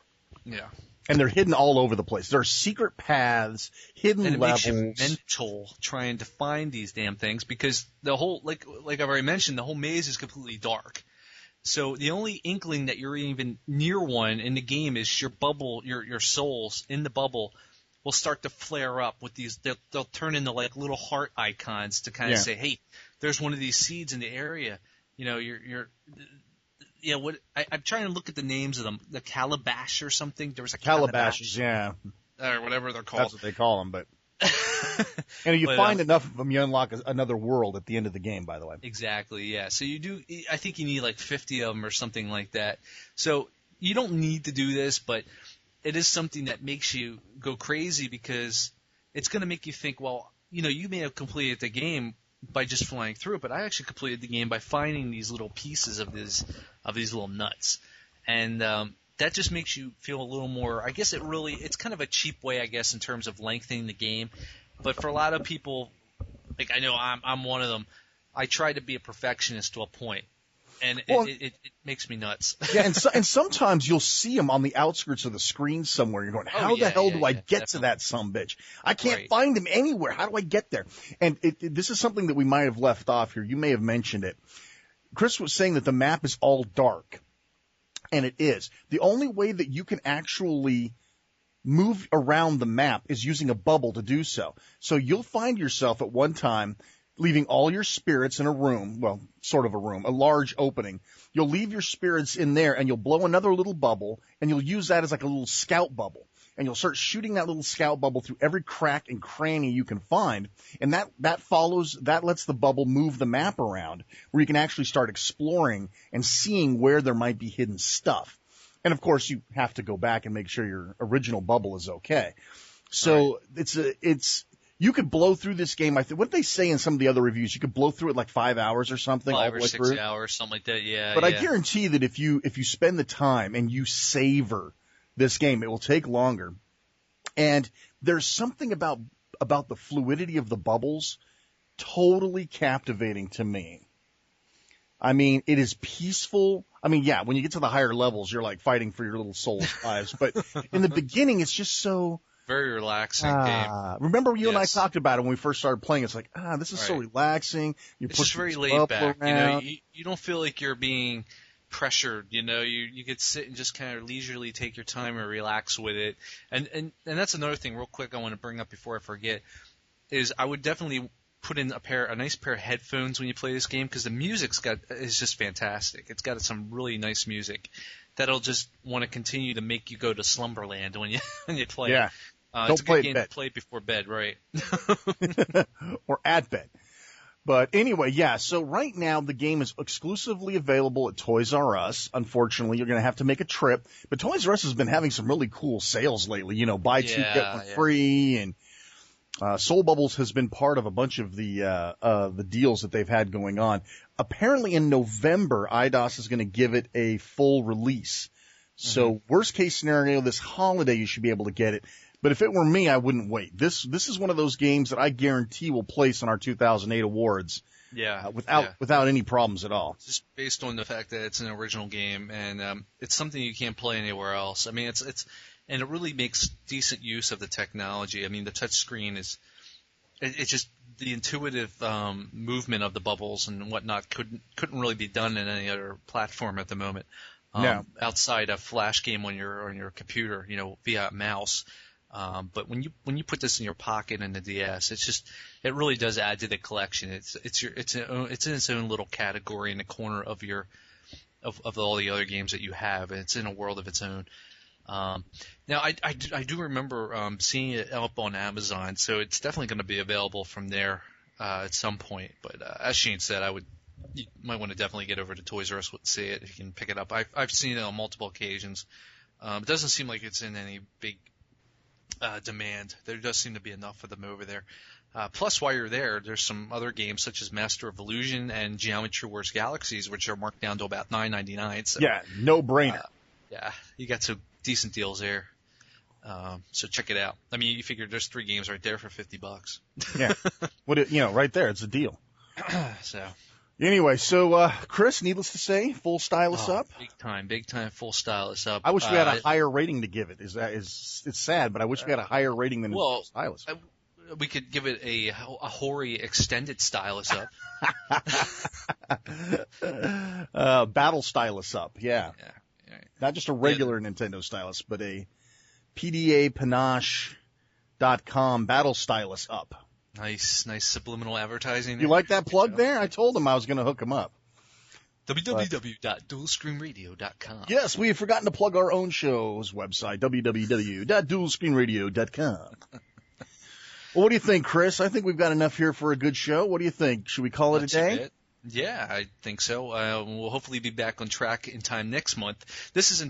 Yeah. And they're hidden all over the place. There are secret paths, hidden levels. And it makes you mental trying to find these damn things, because the whole, like I've already mentioned, the whole maze is completely dark. So the only inkling that you're even near one in the game is your bubble, your souls in the bubble will start to flare up with these. They'll turn into like little heart icons to kind of say, hey, there's one of these seeds in the area. I'm trying to look at the names of them. The Calabash or something. There was a Calabashes, or whatever they're called. That's what they call them. But and if you find enough of them, you unlock another world at the end of the game. By the way, exactly. Yeah. So you do. I think you need like 50 of them or something like that. So you don't need to do this, but it is something that makes you go crazy, because it's going to make you think. Well, you may have completed the game by just flying through it, but I actually completed the game by finding these little pieces of these little nuts, and that just makes you feel a little more. I guess it's kind of a cheap way, I guess, in terms of lengthening the game, but for a lot of people, like I know I'm one of them. I try to be a perfectionist to a point, and it makes me nuts. Yeah, and sometimes you'll see them on the outskirts of the screen somewhere. You're going, how the hell do I get to that sumbitch? I can't find him anywhere. How do I get there? And this is something that we might have left off here. You may have mentioned it. Chris was saying that the map is all dark, and it is. The only way that you can actually move around the map is using a bubble to do so. So you'll find yourself at one time leaving all your spirits in a room, well, sort of a room, a large opening. You'll leave your spirits in there, and you'll blow another little bubble, and you'll use that as like a little scout bubble. And you'll start shooting that little scout bubble through every crack and cranny you can find, and that lets the bubble move the map around, where you can actually start exploring and seeing where there might be hidden stuff. And, of course, you have to go back and make sure your original bubble is okay. So You could blow through this game. What did they say in some of the other reviews? You could blow through it like 5 hours or something. 5 or 6 hours, something like that. Yeah. But I guarantee that if you spend the time and you savor this game, it will take longer. And there's something about the fluidity of the bubbles totally captivating to me. I mean, it is peaceful. I mean, yeah, when you get to the higher levels, you're like fighting for your little soul's lives. But in the beginning, it's just so very relaxing game. Remember you and I talked about it when we first started playing. It's like, this is so relaxing. It's just very laid back. Around. You don't feel like you're being pressured. You could sit and just kind of leisurely take your time and relax with it. And that's another thing, real quick, I want to bring up before I forget, is I would definitely put in a nice pair of headphones when you play this game, because the music's is just fantastic. It's got some really nice music that'll just want to continue to make you go to slumberland when you play. Yeah. It's a good game to play before bed, right? Or at bed. But anyway, yeah, so right now the game is exclusively available at Toys R Us. Unfortunately, you're going to have to make a trip. But Toys R Us has been having some really cool sales lately. Buy two, get one free, and Soul Bubbles has been part of a bunch of the deals that they've had going on. Apparently in November, IDOS is going to give it a full release. So worst case scenario, this holiday you should be able to get it. But if it were me, I wouldn't wait. This is one of those games that I guarantee will place on our 2008 awards. Yeah. Without any problems at all. Just based on the fact that it's an original game and it's something you can't play anywhere else. I mean, and it really makes decent use of the technology. I mean, the touch screen it's just the intuitive movement of the bubbles and whatnot couldn't really be done in any other platform at the moment. Outside a flash game on your computer, via mouse. But when you put this in your pocket in the DS, it really does add to the collection. It's in its own little category in the corner of all the other games that you have, and it's in a world of its own. Now I do remember seeing it up on Amazon, so it's definitely going to be available from there at some point. But as Shane said, you might want to definitely get over to Toys R Us and see it if you can pick it up. I've seen it on multiple occasions. It doesn't seem like it's in any big demand. There does seem to be enough of them over there. Plus, while you're there, there's some other games such as Master of Illusion and Geometry Wars Galaxies, which are marked down to about $9.99. So, yeah, no brainer. You got some decent deals there. So check it out. I mean, you figure there's 3 games right there for $50. Yeah, right there, it's a deal. So. Anyway, so Chris, needless to say, full stylus up. Big time, full stylus up. I wish we had a higher rating to give it. It's sad, but I wish we had a higher rating than full stylus. We could give it a hoary extended stylus up. Battle stylus up, yeah. Not just a regular Nintendo stylus, but a PDAPanache.com battle stylus up. Nice subliminal advertising. You like that plug there? I told him I was going to hook him up. www.dualscreenradio.com. Yes, we had forgotten to plug our own show's website, www.dualscreenradio.com. Well, what do you think, Chris? I think we've got enough here for a good show. What do you think? Should we call it a day? Yeah, I think so. We'll hopefully be back on track in time next month. This was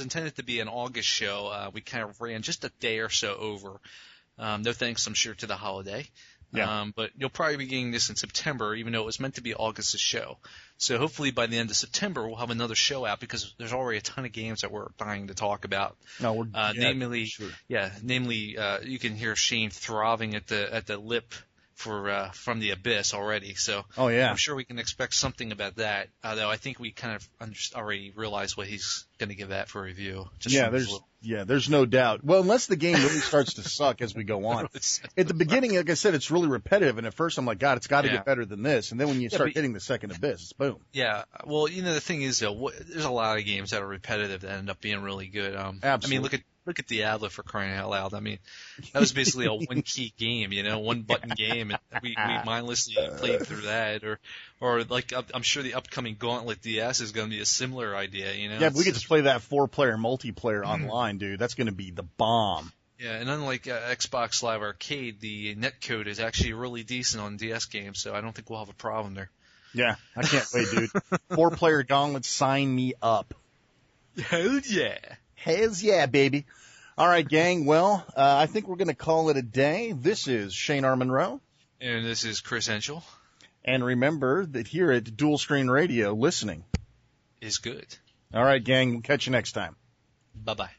intended to be an August show. We kind of ran just a day or so over. No thanks, I'm sure, to the holiday. Yeah. But you'll probably be getting this in September, even though it was meant to be August's show. So hopefully by the end of September, we'll have another show out because there's already a ton of games that we're dying to talk about. No, namely, you can hear Shane throbbing at the lip from the abyss already. So I'm sure we can expect something about that. Although I think we kind of already realize what he's going to give that for review. There's no doubt. Well, unless the game really starts to suck as we go on. At the beginning, like I said, it's really repetitive, and at first I'm like, God, it's got to get better than this. And then when you start hitting the second abyss, it's boom. Yeah. Well, the thing is, though, there's a lot of games that are repetitive that end up being really good. Absolutely. I mean, look at Diablo, for crying out loud. I mean, that was basically a one-key game, one-button game, and we mindlessly played through that. Or like, I'm sure the upcoming Gauntlet DS is going to be a similar idea, Yeah, but we get to play that 4-player multiplayer online, dude. That's going to be the bomb. Yeah, and unlike Xbox Live Arcade, the netcode is actually really decent on DS games, so I don't think we'll have a problem there. Yeah, I can't wait, dude. 4-player Gauntlet, sign me up. Hell yeah. Hells yeah, baby. All right, gang. Well, I think we're going to call it a day. This is Shane R. Monroe. And this is Chris Hentschel. And remember that here at Dual Screen Radio, listening is good. All right, gang. We'll catch you next time. Bye-bye.